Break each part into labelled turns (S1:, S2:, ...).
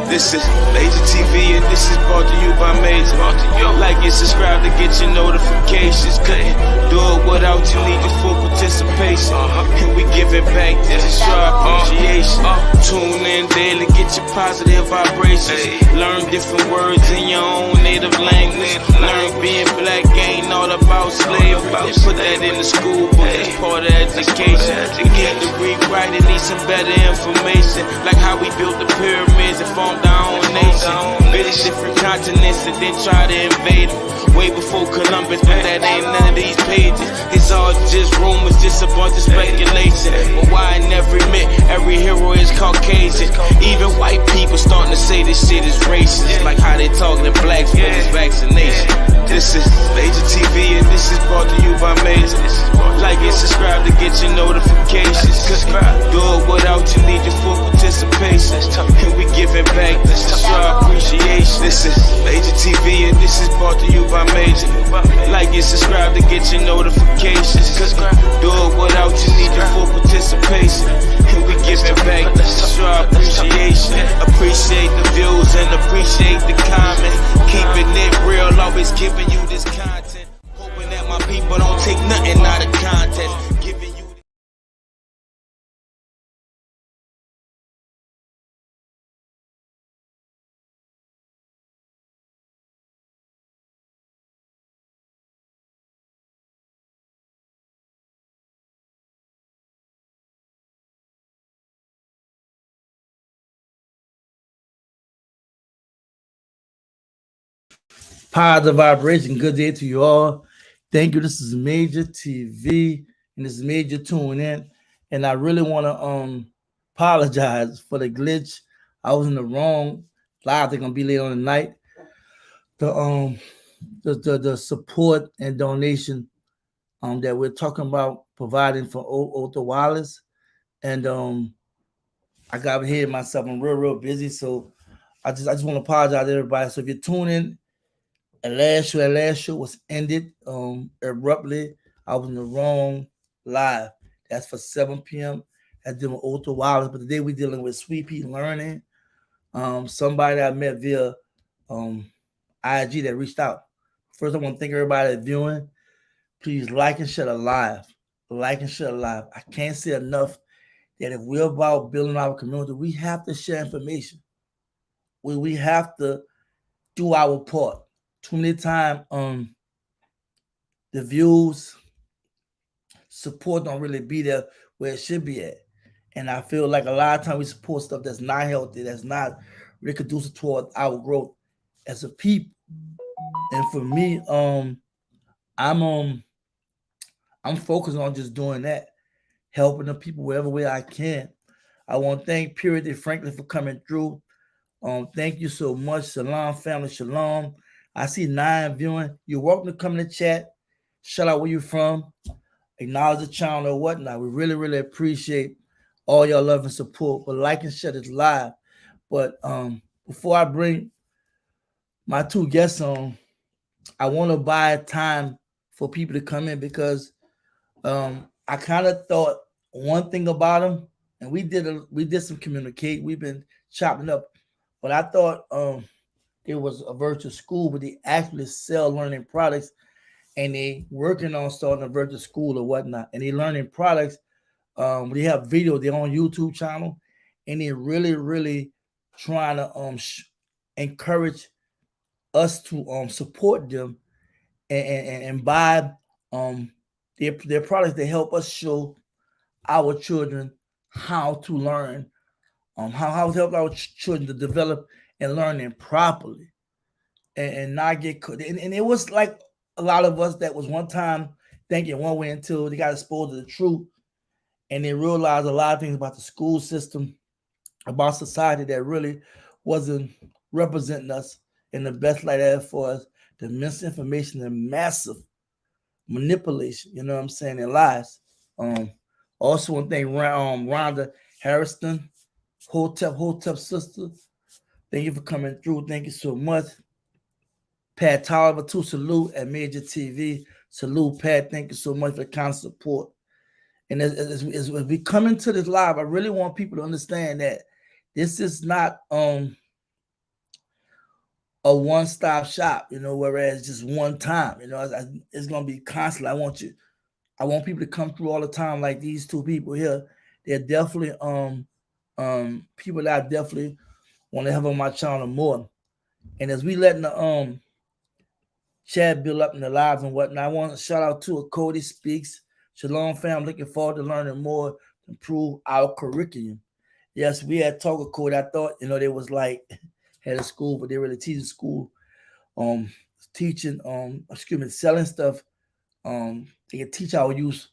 S1: This is Major TV and this is brought to you by Major. Like and subscribe to get your notifications. Couldn't do it without you, need your full participation. And we give it back to show our appreciation. Tune in daily, get your positive vibrations. Learn different words in your own native language. Learn being black ain't all about slavery. Put that in the school book, it's part of education. We need to rewrite it, need some better information. Like how we built the pyramids and formed our own nation. Visit different continents and then try to invade them. Way before Columbus, but that ain't none of these pages. It's all just rumors, just a bunch of speculation. But why I never admit every hero is Caucasian. Even white people starting to say this shit is racist. Like how they talking to blacks for this vaccination. This is Major TV and this is brought to you by Major. Like and subscribe to get your notifications. Do it without you, need your full participation. And we give it back, this is our appreciation. This is Major TV and this is brought to you by Major. Like and subscribe to get your notifications. Do it without you, need your full participation. And we give it back, this is our appreciation. Appreciate the views and appreciate the comments. Keeping it real, always giving you this content. Hoping that my people don't take nothing out of context. Giving you
S2: positive vibration. Good day to you all. Thank you. This is Major TV and this is Major Tune In. And I really want to apologize for the glitch. I was in the wrong live. They're gonna be late on the night. The support and donation that we're talking about providing for Otto Wallace. And I got ahead of myself. I'm real busy. So I just want to apologize to everybody. So if you're tuning in, last show was ended abruptly. I was in the wrong live. That's for 7 p.m. That's dealing with Otto Wallace. But today we're dealing with Sweetpea Learning. Somebody I met via IG that reached out. First, I want to thank everybody that's viewing. Please like and share the live. Like and share the live. I can't say enough that if we're about building our community, we have to share information. We have to do our part. Too many times, the views, support don't really be there where it should be at. And I feel like a lot of times we support stuff that's not healthy, that's not really conducive toward our growth as a people. And for me, I'm focused on just doing that, helping the people wherever way I can. I want to thank Purity Franklin for coming through. Thank you so much. Shalom, family. Shalom. I see 9 viewing. You're welcome to come in the chat. Shout out where you're from. Acknowledge the channel or whatnot. We really appreciate all your love and support. But like and share this live. But before I bring my 2 guests on, I want to buy time for people to come in because I kind of thought one thing about them, and we did some communicate. We've been chopping up, but I thought there was a virtual school, but they actually sell learning products, and they working on starting a virtual school or whatnot, and they learning products. They have video, their own YouTube channel, and they really trying to encourage us to support them and buy their products that help us show our children how to learn, how to help our children to develop and learn them properly and not get caught. And it was like a lot of us that was one time thinking one way until they got exposed to the truth and they realized a lot of things about the school system, about society that really wasn't representing us in the best light ever for us. The misinformation and massive manipulation, you know what I'm saying, in lies. Also one thing, Rhonda Harrison, Hotep sister, thank you for coming through. Thank you so much. Pat Tolliver, too, salute at Major TV. Salute, Pat. Thank you so much for the kind support. And as we come into this live, I really want people to understand that this is not a one-stop shop, whereas just one time, it's gonna be constant. I want people to come through all the time, like these two people here. They're definitely people that I definitely want to have on my channel more. And as we letting the chat build up in the lives and whatnot, I want to shout out to a Cody Speaks. Shalom fam, looking forward to learning more to improve our curriculum. Yes, we had talk with Cody. I thought, they was like head of school, but they really teaching school, teaching, selling stuff. They can teach our youth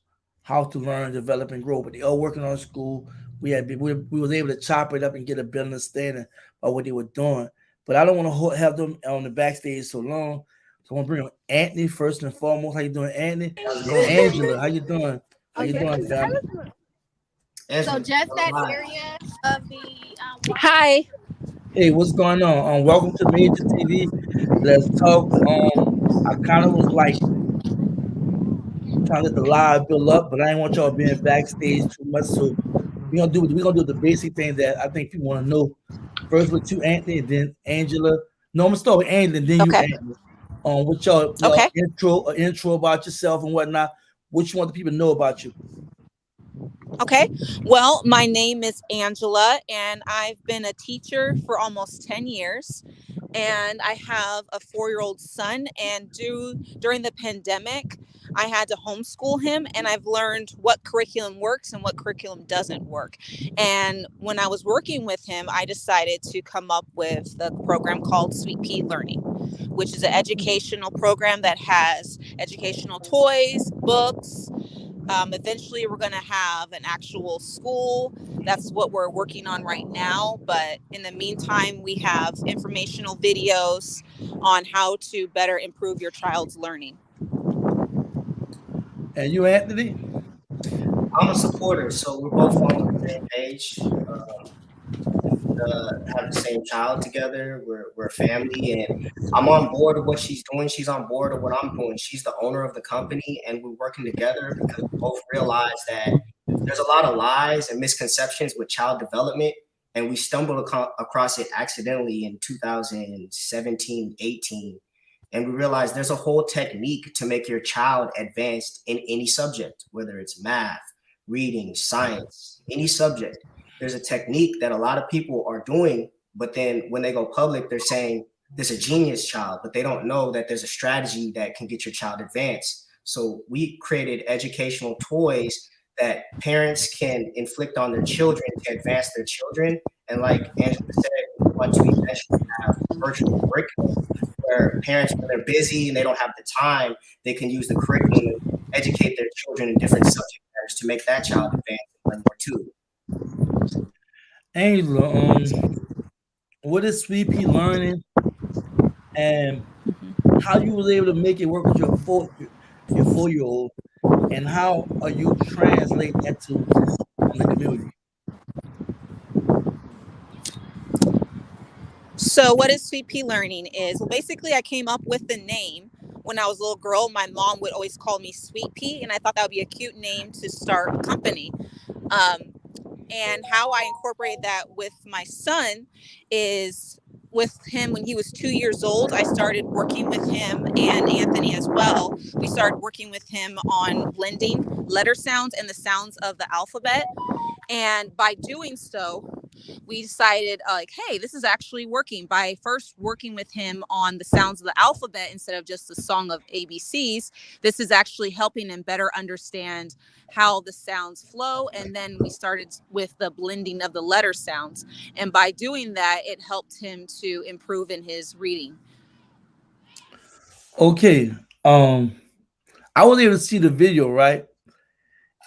S2: how to learn, develop, and grow. But they all working on school. We was able to chop it up and get a better understanding of what they were doing. But I don't want to have them on the backstage so long. So I want to bring on Anthony first and foremost. How you doing, Anthony? And Angela, how you doing? How you doing, family?
S3: So just that area of the hi.
S2: Hey, what's going on? Welcome to MajorTV. Let's talk. I kind of was like trying to let the live build up, but I didn't want y'all being backstage too much. So we're gonna do the basic thing that I think people want to know. First with you, Anthony, and then Angela. No, I'm gonna start with Angela, and then you, Angela. With y'all intro about yourself and whatnot. What you want the people to know about you?
S3: Okay. Well, my name is Angela, and I've been a teacher for almost 10 years. And I have a 4-year-old son. And during the pandemic, I had to homeschool him, and I've learned what curriculum works and what curriculum doesn't work. And when I was working with him, I decided to come up with the program called Sweetpea Learning, which is an educational program that has educational toys, books. Eventually, we're going to have an actual school. That's what we're working on right now. But in the meantime, we have informational videos on how to better improve your child's learning.
S2: And you, Anthony?
S4: I'm a supporter, so we're both on the same page. Have the same child together. We're a family, and I'm on board with what she's doing. She's on board with what I'm doing. She's the owner of the company, and we're working together because we both realize that there's a lot of lies and misconceptions with child development, and we stumbled across it accidentally in 2017, 18. And we realized there's a whole technique to make your child advanced in any subject, whether it's math, reading, science, any subject. There's a technique that a lot of people are doing, but then when they go public, they're saying there's a genius child, but they don't know that there's a strategy that can get your child advanced. So we created educational toys that parents can inflict on their children to advance their children. And like Angela said, once we eventually have virtual curriculum where parents, when they're busy and they don't have the time, they can use the curriculum and educate their children in different subject matters to make that child advance and learn more too.
S2: Angela, what is Sweetpea Learning, and how you was able to make it work with your 4-year-old, and how are you translating that to the community?
S3: So what is Sweetpea Learning is, well, basically I came up with the name when I was a little girl. My mom would always call me Sweet Pea, and I thought that would be a cute name to start a company. And how I incorporate that with my son is with him when he was 2 years old. I started working with him, and Anthony as well. We started working with him on blending letter sounds and the sounds of the alphabet. And by doing so, we decided hey, this is actually working. By first working with him on the sounds of the alphabet instead of just the song of ABCs, this is actually helping him better understand how the sounds flow. And then we started with the blending of the letter sounds. And by doing that, it helped him to improve in his reading.
S2: Okay. I was able to see the video, right?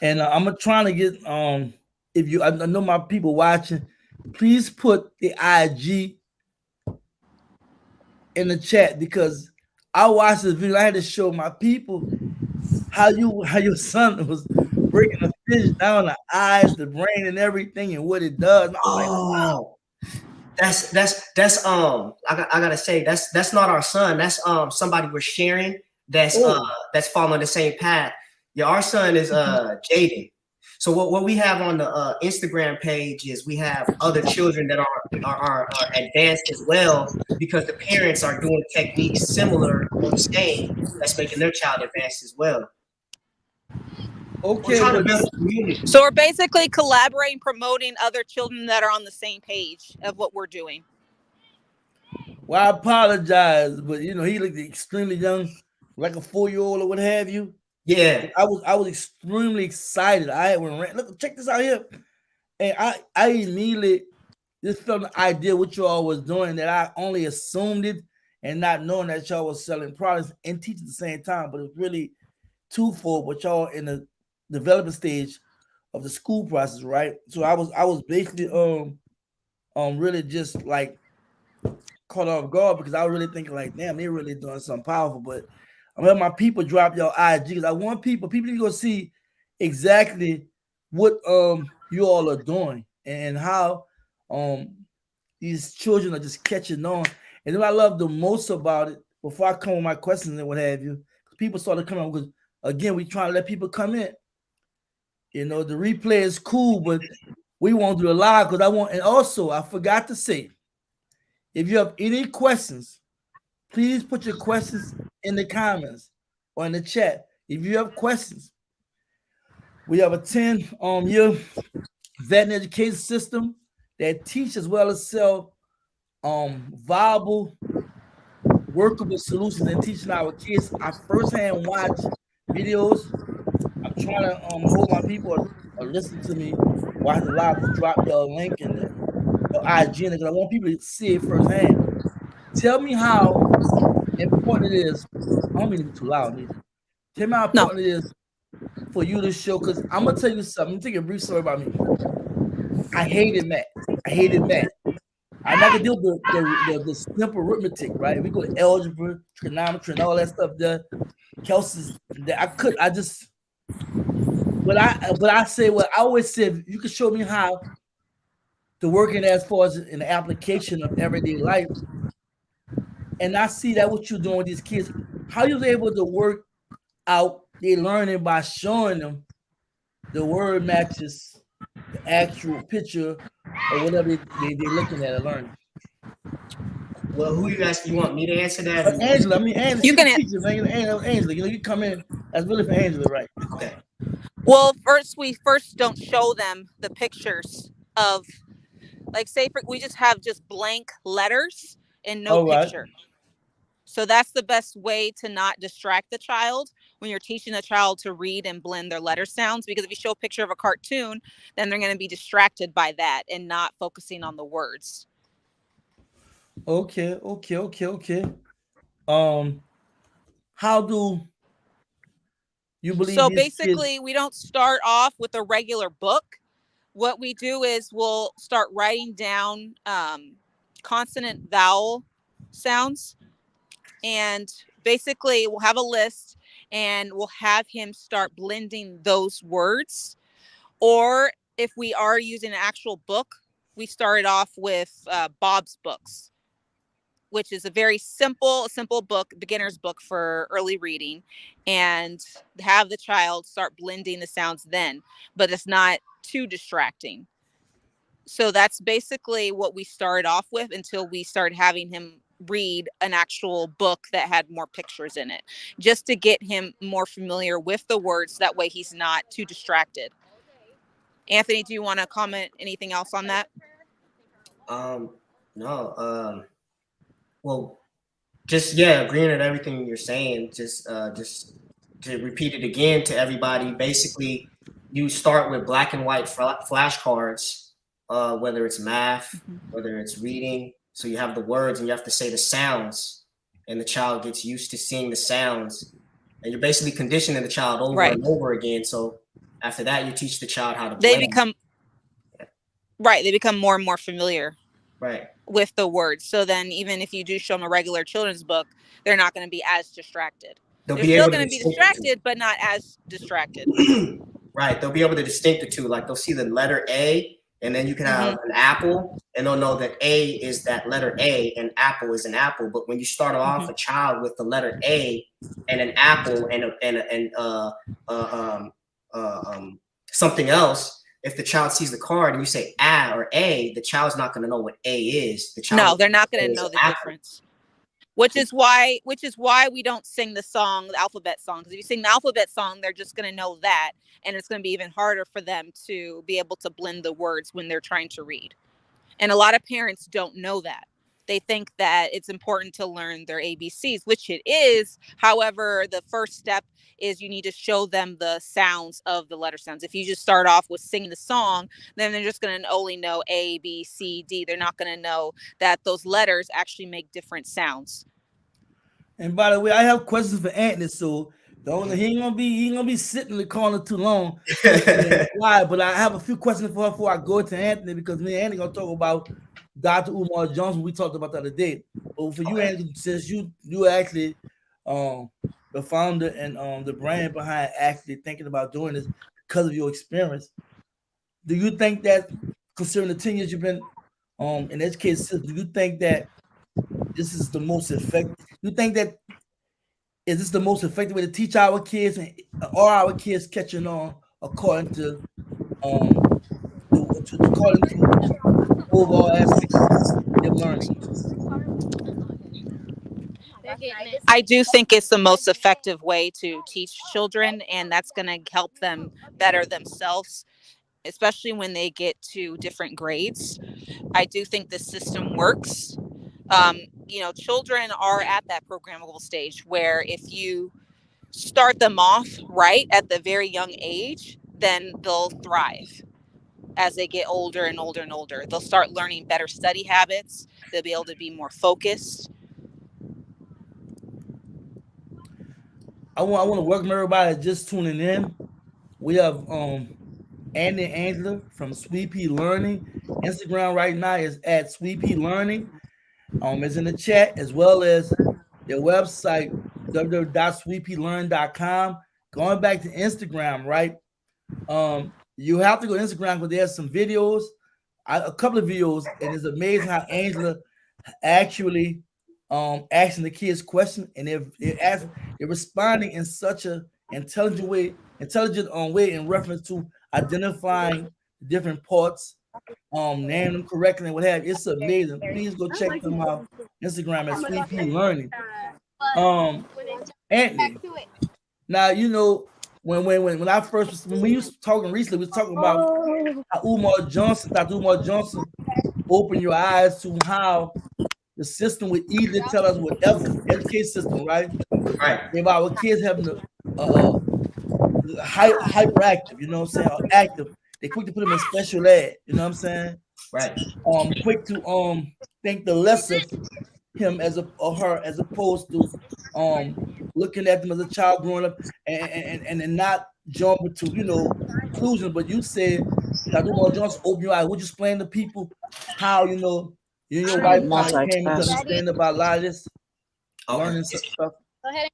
S2: And I'm trying to get if you, I know my people watching, please put the IG in the chat, because I watched this video. I had to show my people how your son was breaking the fish down, the eyes, the brain, and everything, and what it does. And I'm like, wow.
S4: That's I gotta say that's not our son. That's somebody we're sharing that's following the same path. Yeah, our son is Jaden. So what we have on the Instagram page is we have other children that are advanced as well, because the parents are doing techniques similar or the same that's making their child advanced as well. We're
S2: Okay,
S4: trying to
S2: but
S4: build a community.
S3: So we're basically collaborating, promoting other children that are on the same page of what we're doing.
S2: well, I apologize, but you know, he looked extremely young, like a 4-year-old or what have you.
S4: Yeah.
S2: I was extremely excited. I had one look, check this out here. And I immediately just felt an idea what y'all was doing, that I only assumed it and not knowing that y'all was selling products and teaching at the same time. But it's really twofold, but y'all in the development stage of the school process, right? So I was basically really just like caught off guard, because I was really thinking like, damn, they're really doing something powerful. But I'm letting my people drop your IG, because I want people to go see exactly what you all are doing and how these children are just catching on. And what I love the most about it, before I come with my questions and what have you, people started coming, because again, we trying to let people come in. You know, the replay is cool, but we won't do a live because I want. And also, I forgot to say, if you have any questions, please put your questions in the comments or in the chat. If you have questions, we have a 10-year vet and education system that teach as well as sell viable, workable solutions and teaching our kids. I firsthand watch videos. I'm trying to hold my people or listen to me watch the live to drop your link in there, your IG, because I want people to see it firsthand. Tell me how important it is. I don't mean to be too loud either. Tell me how important it is for you to show, because I'm gonna tell you something. I'm gonna take a brief story about me. I hated math. I'm not gonna deal with the simple arithmetic, right? We go to algebra, trigonometry, and all that stuff there. Kelsey's that I just but I say, well, I always said, you can show me how to work in as far as in the application of everyday life. And I see that what you're doing with these kids, how you're able to work out their learning by showing them the word matches the actual picture or whatever they're looking at and learning.
S4: Well, who you asking? You want me to answer that?
S2: Angela, Angela,
S3: you can
S2: Angela, you know, you come in. That's really for Angela, right?
S4: Okay.
S3: Well, we first don't show them the pictures of, like, say we just have blank letters and no picture. Right. So that's the best way to not distract the child when you're teaching a child to read and blend their letter sounds, because if you show a picture of a cartoon, then they're going to be distracted by that and not focusing on the words.
S2: Okay. How do you believe?
S3: So basically, we don't start off with a regular book. What we do is we'll start writing down consonant vowel sounds, and basically we'll have a list and we'll have him start blending those words. Or if we are using an actual book, we started off with Bob's Books, which is a very simple book, beginner's book for early reading, and have the child start blending the sounds then, but it's not too distracting. So that's basically what we started off with until we started having him read an actual book that had more pictures in it, just to get him more familiar with the words. That way he's not too distracted. Anthony, do you want to comment anything else on that?
S4: No. Well, just agreeing with everything you're saying. Just to repeat it again to everybody. Basically, you start with black and white flashcards, whether it's math, whether it's reading. So you have the words and you have to say the sounds, and the child gets used to seeing the sounds, and you're basically conditioning the child over and over again. So after that, you teach the child how to blend.
S3: They become more and more familiar with the words. So then even if you do show them a regular children's book, they're not going to be as distracted. They're still going to be distracted, but not as distracted.
S4: Right. They'll be able to distinct the two. Like they'll see the letter A, and then you can have an apple, and they'll know that A is that letter A and apple is an apple. But when you start off a child with the letter A and an apple and something else, if the child sees the card and you say A or A, the child's not going to know what A is. The child
S3: No, they're not going to know the difference. Which is why we don't sing the song, the alphabet song. Because if you sing the alphabet song, they're just going to know that, and it's going to be even harder for them to be able to blend the words when they're trying to read. And a lot of parents don't know that. They think that it's important to learn their ABCs, which it is. However, the first step is you need to show them the sounds of the letter sounds. If you just start off with singing the song, then they're just going to only know A, B, C, D. They're not going to know that those letters actually make different sounds.
S2: And by the way, I have questions for Anthony, so he ain't gonna be sitting in the corner too long. But I have a few questions for her before I go to Anthony, because me and Anthony gonna talk about Dr. Umar Johnson. We talked about the other day. But for you, Anthony, since you actually the founder and the brand behind actually thinking about doing this because of your experience, do you think that, considering the 10 years you've been in education system, do you think that this is the most effective? You think that is this the most effective way to teach our kids, and are our kids catching on according to overall aspects of their learning?
S3: I do think it's the most effective way to teach children, and that's going to help them better themselves, especially when they get to different grades. I do think the system works. Children are at that programmable stage where if you start them off right at the very young age, then they'll thrive. As they get older and older and older, they'll start learning better study habits. They'll be able to be more focused.
S2: I want to welcome everybody just tuning in. We have Andy and Angela from Sweetpea Learning. Instagram right now is at Sweetpea Learning. It's in the chat, as well as their website, www.sweetpealearn.com. Going back to Instagram, right? You have to go to Instagram because there's some videos, a couple of videos, and it's amazing how Angela actually asking the kids questions, and they're responding in such a intelligent way in reference to identifying different parts, name them correctly and what have you. It's amazing. Please go check them out. Instagram at Sweetpea Learning. Anthony, now when we was talking recently, we was talking about how Dr. Umar Johnson opened your eyes to how the system would either tell us whatever education system, right?
S4: Right.
S2: If our kids having hyperactive, you know what I'm saying, or active, they quick to put them in special ed, you know what I'm saying?
S4: Right.
S2: Quick to think the less of him as opposed to looking at them as a child growing up and not jumping to conclusions. But you said Dr. Umar Johnson opened your eyes. Would you explain to people how you and your wife came to understand about a lot of this learning stuff?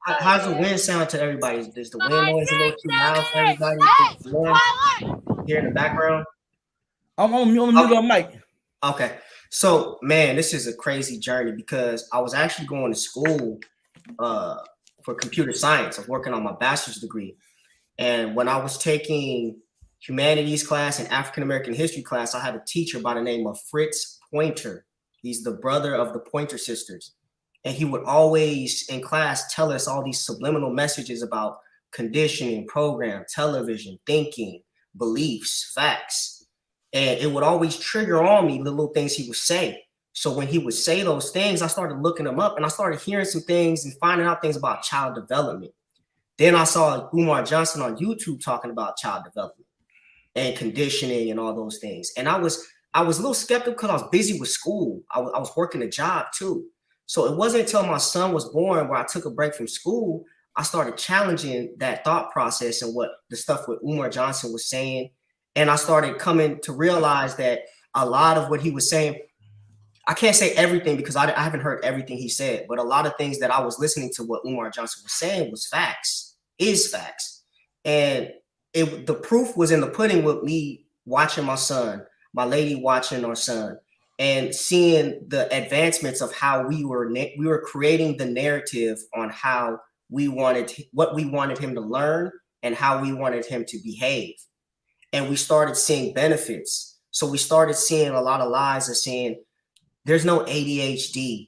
S4: How's the wind sound to everybody? Is the wind noise a little too loud for everybody? Here in the background?
S2: I'm on mute on mic.
S4: Okay. So, man, this is a crazy journey because I was actually going to school for computer science. I was working on my bachelor's degree. And when I was taking humanities class and African-American history class, I had a teacher by the name of Fritz Pointer. He's the brother of the Pointer sisters. And he would always in class tell us all these subliminal messages about conditioning, program, television, thinking, beliefs, facts. And it would always trigger on me the little things he would say. So when he would say those things, I started looking them up and I started hearing some things and finding out things about child development. Then I saw Umar Johnson on YouTube talking about child development and conditioning and all those things. And I was a little skeptical because I was busy with school. I was working a job too. So it wasn't until my son was born where I took a break from school, I started challenging that thought process and what the stuff with Umar Johnson was saying. And I started coming to realize that a lot of what he was saying, I can't say everything because I haven't heard everything he said, but a lot of things that I was listening to what Umar Johnson was saying was facts, is facts. And the proof was in the pudding with me watching my son, my lady watching our son, and seeing the advancements of how we were creating the narrative on how what we wanted him to learn and how we wanted him to behave. and we started seeing benefits. So we started seeing a lot of lies of saying there's no ADHD.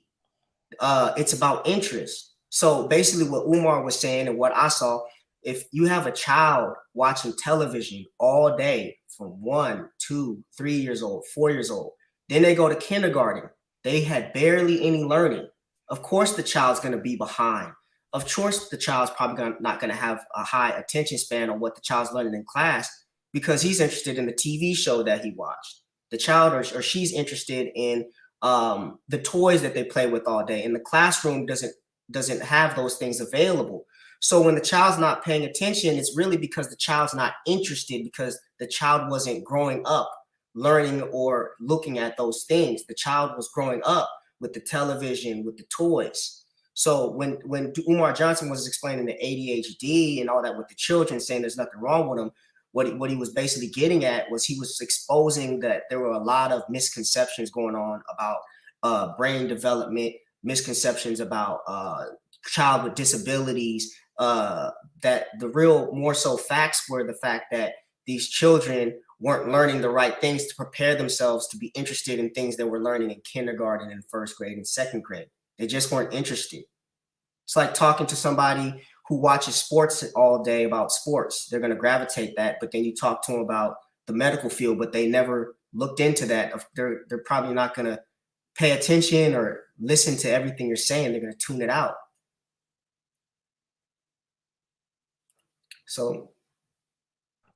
S4: It's about interest. So basically what Umar was saying and what I saw, if you have a child watching television all day from 1, 2, 3 years old, 4 years old, then they go to kindergarten, they had barely any learning. Of course, the child's going to be behind. Of course, the child's probably not going to have a high attention span on what the child's learning in class because he's interested in the TV show that he watched. The child or she's interested in the toys that they play with all day, and the classroom doesn't have those things available. So when the child's not paying attention, it's really because the child's not interested, because the child wasn't growing up learning or looking at those things. The child was growing up with the television, with the toys. So when Umar Johnson was explaining the ADHD and all that with the children, saying there's nothing wrong with them, what he was basically getting at was he was exposing that there were a lot of misconceptions going on about brain development, misconceptions about child with disabilities, that the real more so facts were the fact that these children weren't learning the right things to prepare themselves to be interested in things that we're learning in kindergarten and first grade and second grade. They just weren't interested. It's like talking to somebody who watches sports all day about sports. They're going to gravitate that, but then you talk to them about the medical field, but they never looked into that. They're probably not going to pay attention or listen to everything you're saying. They're going to tune it out. So,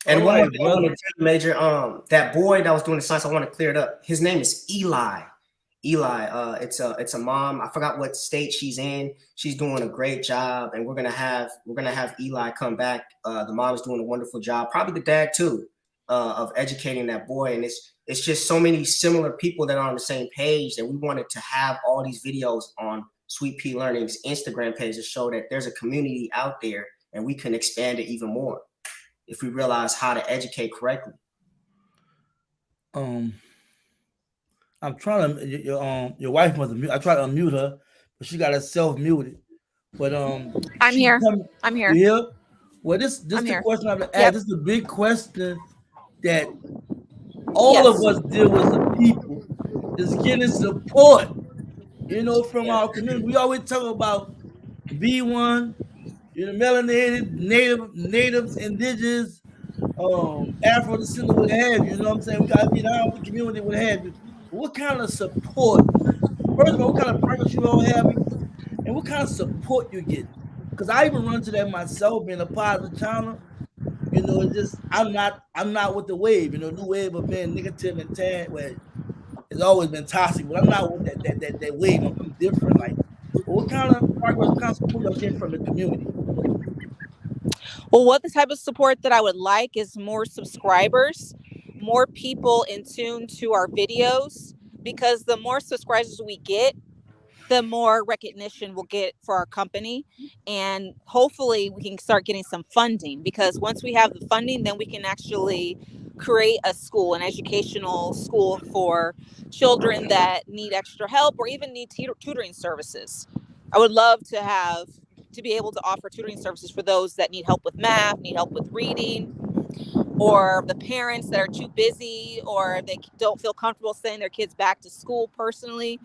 S4: and one more thing I want to tell you, Major, that boy that was doing the science, I want to clear it up. His name is Eli. It's a mom. I forgot what state she's in. She's doing a great job, and we're gonna have Eli come back. The mom is doing a wonderful job. Probably the dad too, of educating that boy. And it's just so many similar people that are on the same page that we wanted to have all these videos on Sweetpea Learning's Instagram page to show that there's a community out there, and we can expand it even more if we realize how to educate correctly.
S2: I'm trying to your wife must have. I tried to unmute her, but she got herself muted. But
S3: I'm here. I'm here.
S2: Yeah. Well, this the question I'm gonna ask. This is a big question that all of us deal with the people is getting support. You know, from our community. We always talk about B1, melanated, natives, indigenous, Afro descendant, what have you. You know what I'm saying? We gotta be down with the community, what have you. What kind of support? First of all, what kind of progress you all having, and what kind of support you get? Because I even run to that myself, being a part of the channel. It's just I'm not with the wave. New wave of being negative and tan. Where it's always been toxic, but I'm not with that wave. I'm different. Like, what kind of progress, what kind of support y'all get from the community?
S3: Well, what the type of support that I would like is more subscribers, more people in tune to our videos, because the more subscribers we get, the more recognition we'll get for our company. And hopefully we can start getting some funding, because once we have the funding, then we can actually create a school, an educational school for children that need extra help or even need tutoring services. I would love to be able to offer tutoring services for those that need help with math, need help with reading, or the parents that are too busy or they don't feel comfortable sending their kids back to school personally.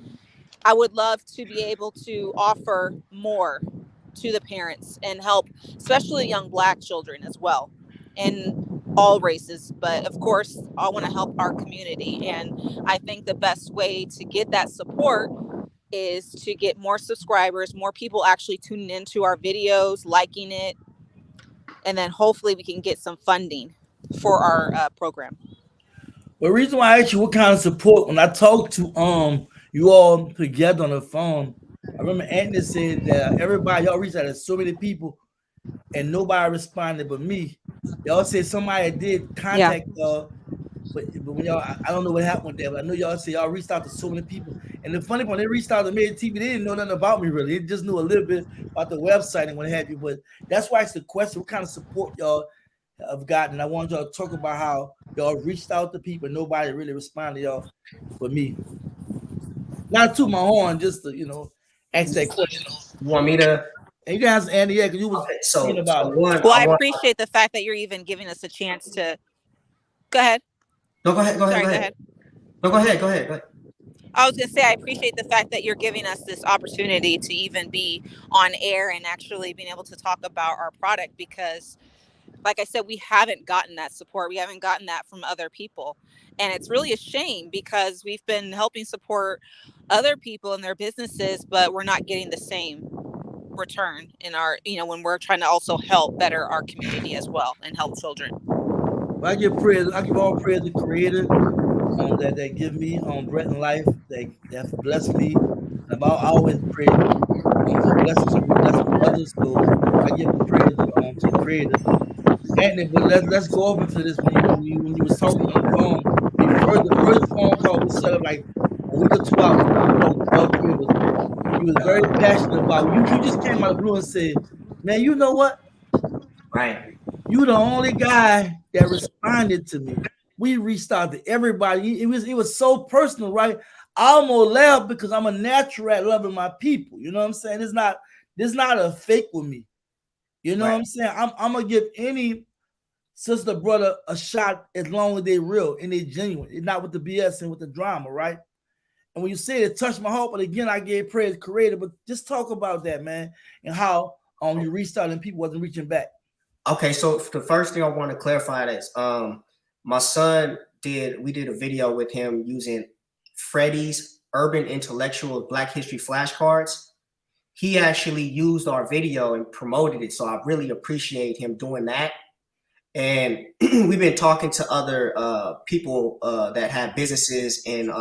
S3: I would love to be able to offer more to the parents and help, especially young Black children as well, and all races. But of course, I want to help our community. And I think the best way to get that support is to get more subscribers, more people actually tuning into our videos, liking it, and then hopefully we can get some funding for our program.
S2: The reason why I asked you what kind of support, when I talked to you all together on the phone, I remember Anthony said that y'all reached out to so many people and nobody responded but me. Y'all said somebody did contact y'all, but when y'all, I don't know what happened with that, but I know y'all said y'all reached out to so many people. And the funny part, they reached out to MajorTV, they didn't know nothing about me really. They just knew a little bit about the website and what have you. But that's why it's the question, what kind of support y'all have gotten? I wanted y'all to talk about how y'all reached out to people and nobody really responded to y'all but me. Not to my horn, just to, ask that question.
S4: You want me to?
S2: And you guys, Andy, because you was talking about it.
S3: Well, I appreciate the fact that you're even giving us a chance to. Go ahead.
S4: No, go ahead.
S3: Sorry,
S4: Go
S3: go
S4: ahead.
S3: ahead.
S4: No, go ahead.
S3: I was going to say, I appreciate the fact that you're giving us this opportunity to even be on air and actually being able to talk about our product, because like I said, we haven't gotten that support. We haven't gotten that from other people. And it's really a shame, because we've been helping support other people in their businesses, but we're not getting the same return in our, when we're trying to also help better our community as well and help children.
S2: Well, I give all praise to the Creator that give me breath and life, that bless me. And I've always prayed for blessings to be blessing others. So I give praise to the Creator. Anthony, but let's go over to this. When you was talking on the phone, the first phone call we set up like a week or 2 out. You was very passionate about you just came out of the blue and said, "Man, you know what?
S4: Right.
S2: You the only guy that responded to me." We reached out to everybody. It was so personal, right? I almost laughed because I'm a natural at loving my people. You know what I'm saying? It's not a fake with me. You know what I'm saying? I'm gonna give any sister, brother a shot as long as they real and they genuine. It's not with the BS and with the drama, right? And when you say it touched my heart, but again, I gave praise Creator. But just talk about that, man, and how you reached out and people wasn't reaching back.
S4: Okay, so the first thing I want to clarify is my son we did a video with him using Freddie's Urban Intellectual Black History flashcards. He actually used our video and promoted it, so I really appreciate him doing that. And we've been talking to other people that have businesses and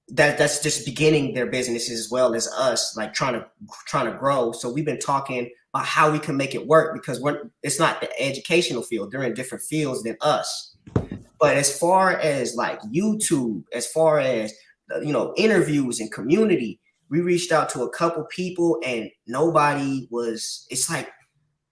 S4: that's just beginning their businesses as well as us, like trying to grow. So we've been talking about how we can make it work, because it's not the educational field; they're in different fields than us. But as far as like YouTube, as far as interviews and community, we reached out to a couple people and nobody was. It's like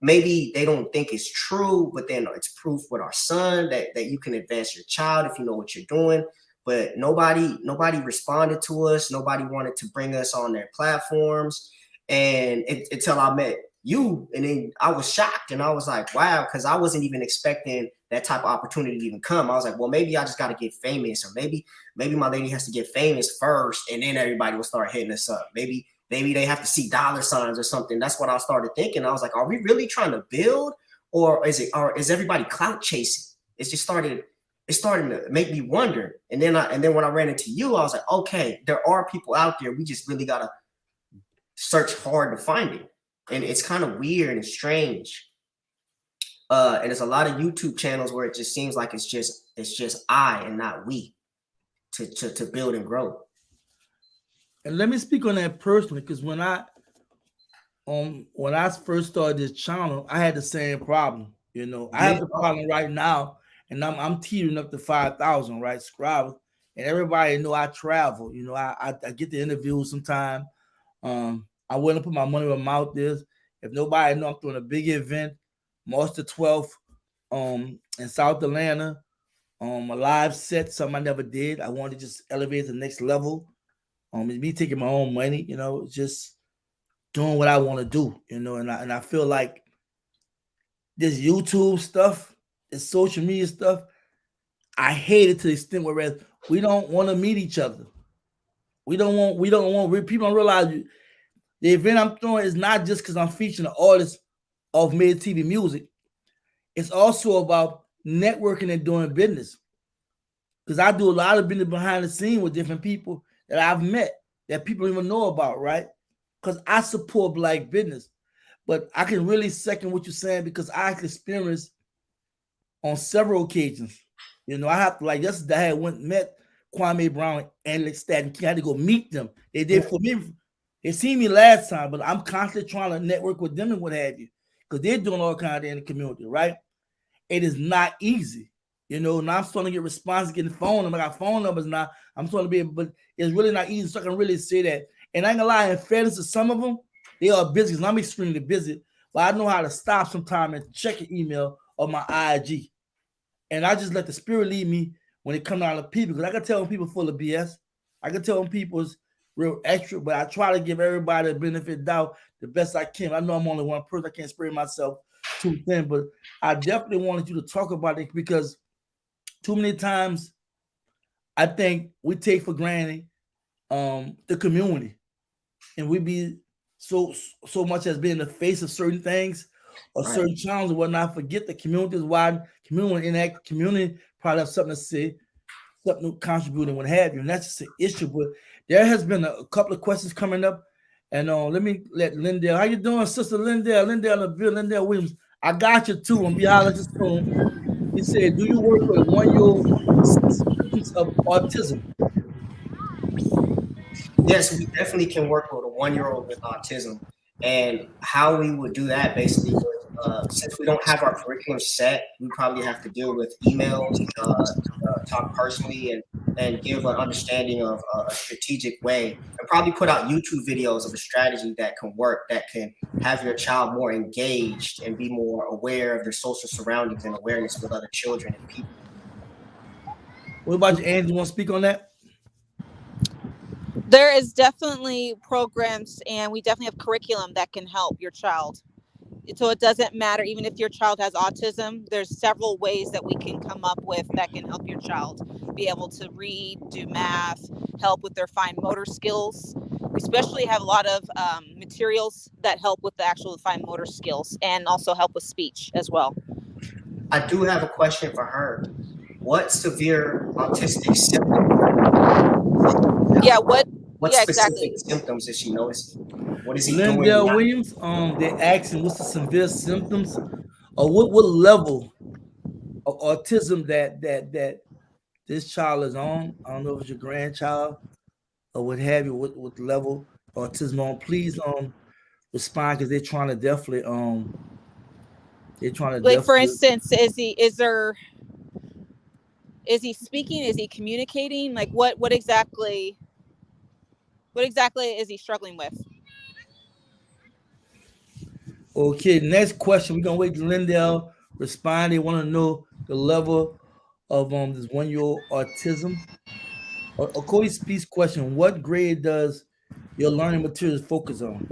S4: maybe they don't think it's true, but then it's proof with our son that you can advance your child if you know what you're doing. But nobody responded to us. Nobody wanted to bring us on their platforms. And until I met you, and then I was shocked and I was like, wow, because I wasn't even expecting that type of opportunity to even come. I was like, well, maybe I just got to get famous, or maybe my lady has to get famous first, and then everybody will start hitting us up. Maybe they have to see dollar signs or something. That's what I started thinking. I was like, are we really trying to build, or is everybody clout chasing? It's starting to make me wonder. And then when I ran into you, I was like, okay, there are people out there. We just really gotta search hard to find it. And it's kind of weird and strange. And there's a lot of YouTube channels where it just seems like it's just I and not we to build and grow.
S2: And let me speak on that personally, because when I first started this channel, I had the same problem. I have the problem right now, and I'm teetering up to 5,000 right subscribers, and everybody know I travel. I get the interviews sometime. I wouldn't put my money where my mouth is. If nobody know I'm doing a big event, March the 12th, in South Atlanta, a live set, something I never did. I wanted to just elevate to the next level. It's me taking my own money, just doing what I want to do, and I feel like this YouTube stuff, this social media stuff, I hate it to the extent where we don't want to meet each other. People don't realize the event I'm throwing is not just because I'm featuring an artist of MajorTV music. It's also about networking and doing business. Because I do a lot of business behind the scene with different people that I've met that people don't even know about, right? Because I support Black business. But I can really second what you're saying, because I experienced on several occasions. I have to, like yesterday, I had met Kwame Brown and Alex Staten. I had to go meet them. They did for me. They seen me last time, but I'm constantly trying to network with them and what have you, because they're doing all kinds of in the community, right? It is not easy. Now I'm starting to get responses, getting phone numbers. I got phone numbers now. I'm starting to be able, but it's really not easy. So I can really say that. And I ain't gonna lie, in fairness to some of them, they are busy, because I'm extremely busy, but I know how to stop sometime and check an email or my IG. And I just let the spirit lead me when it comes out of people, because I can tell when people full of BS. I can tell when people's real extra, but I try to give everybody the benefit of the doubt the best I can. I know I'm only one person. I can't spread myself too thin, but I definitely wanted you to talk about it, because too many times I think we take for granted the community, and we be so much as being the face of certain things or
S4: Right.
S2: certain challenges and whatnot. Forget the community is wide community, and that community probably have something to say, something to contribute and what have you. And that's just an issue. But there has been a couple of questions coming up. And let Lindell. How you doing, Sister Lindell? Lindell Williams. I got you too. On behalf of this phone, he said, "Do you work with a 1-year-old symptoms of autism?"
S4: Yes, we definitely can work with a 1-year-old with autism. And how we would do that basically was, since we don't have our curriculum set, we probably have to deal with emails, talk personally, and give an understanding of a strategic way, and probably put out YouTube videos of a strategy that can work, that can have your child more engaged and be more aware of their social surroundings and awareness with other children and people.
S2: What about you, Angie? You want to speak on that?
S3: There is definitely programs, and we definitely have curriculum that can help your child. So it doesn't matter, even if your child has autism, there's several ways that we can come up with that can help your child be able to read, do math, help with their fine motor skills. We especially have a lot of materials that help with the actual fine motor skills, and also help with speech as well.
S4: I do have a question for her. What severe autistic symptoms?
S3: Yeah,
S4: What
S3: yeah,
S4: specific
S3: exactly.
S4: symptoms is she noticing? What is he
S2: Lindell
S4: doing?
S2: Williams. They asking what's the severe symptoms, or what level of autism that this child is on. I don't know if it's your grandchild or what have you. What level of autism on? Please respond, because they're trying to definitely
S3: Like, for instance, is he speaking? Is he communicating? Like, what exactly is he struggling with?
S2: Okay, next question. We're gonna wait to Lindell respond. They want to know the level of this 1-year-old autism. Cody Speaks question: what grade does your learning materials focus on?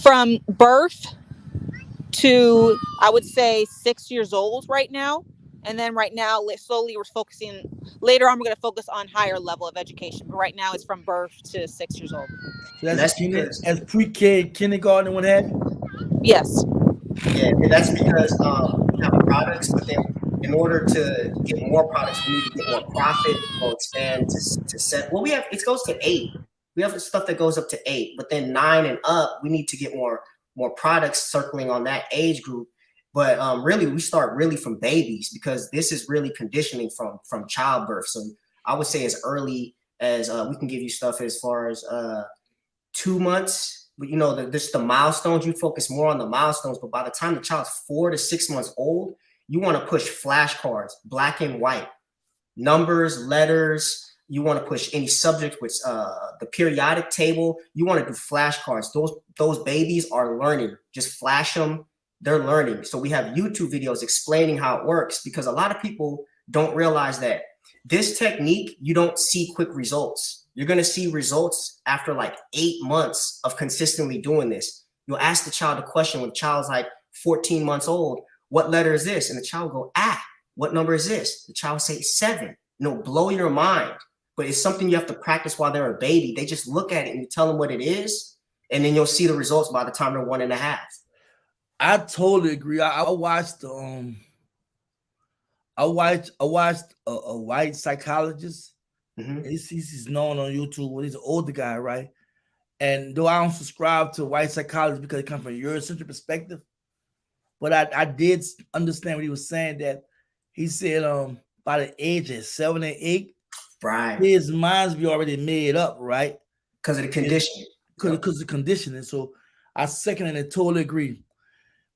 S3: From birth to, I would say, 6 years old right now. And then right now, slowly we're focusing. Later on, we're going to focus on higher level of education. But right now, it's from birth to 6 years old.
S2: So that's pre-K, kindergarten, and what have you?
S3: Yes.
S4: Yeah, that's because we have products, but then in order to get more products, we need to get more profit. We'll expand to 7. Well, it goes to 8. We have stuff that goes up to 8, but then 9 and up, we need to get more products circling on that age group. But really, we start really from babies, because this is really conditioning from childbirth. So I would say as early as we can give you stuff as far as 2 months. But there's the milestones. You focus more on the milestones, but by the time the child's 4 to 6 months old, you want to push flashcards, black and white, numbers, letters. You want to push any subject with the periodic table. You want to do flashcards. Those babies are learning. Just flash them. They're learning. So we have YouTube videos explaining how it works, because a lot of people don't realize that this technique, you don't see quick results. You're going to see results after like 8 months of consistently doing this. You'll ask the child a question when the child's like 14 months old. What letter is this? And the child will go, ah. What number is this? The child will say 7. Blow your mind. But it's something you have to practice while they're a baby. They just look at it and you tell them what it is, and then you'll see the results by the time they're 1.5.
S2: I totally agree. I watched a white psychologist.
S4: Mm-hmm.
S2: He's known on YouTube. Well, he's an older guy, right? And though I don't subscribe to white psychology because it comes from a Eurocentric perspective, but I did understand what he was saying. That he said by the age of 7 and 8,
S4: right,
S2: his mind's be already made up, right?
S4: Because of the conditioning.
S2: Because of the conditioning. So I second and totally agree.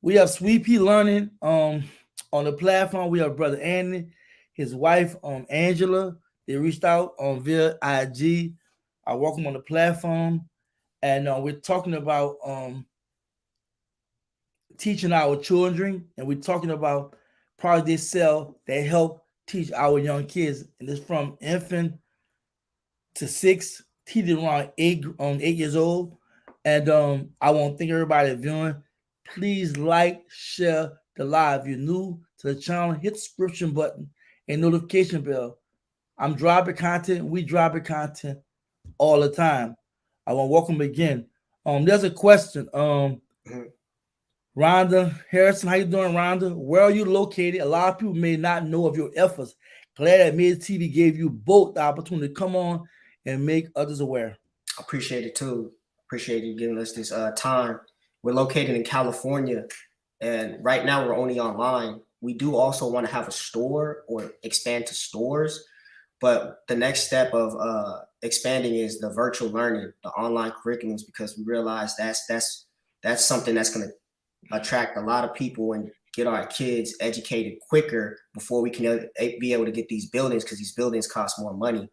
S2: We have Sweetpea Learning on the platform. We have Brother Andy, his wife Angela. They reached out via IG. I welcome on the platform, and we're talking about teaching our children, and we're talking about products they sell that help teach our young kids, and it's from infant to 6, teaching around 8 years old. And I want to thank everybody viewing. Please like, share the live. If you're new to the channel, hit the subscription button and notification bell. I'm dropping content. We dropping content all the time. I want to welcome again. There's a question. Rhonda Harrison, how you doing, Rhonda? Where are you located? A lot of people may not know of your efforts. Glad that MajorTV gave you both the opportunity to come on and make others aware.
S4: I appreciate it too. Appreciate you giving us this time. We're located in California, and right now we're only online. We do also want to have a store or expand to stores, but the next step of expanding is the virtual learning, the online curriculums, because we realize that's something that's going to attract a lot of people and get our kids educated quicker before we can be able to get these buildings, because these buildings cost more money.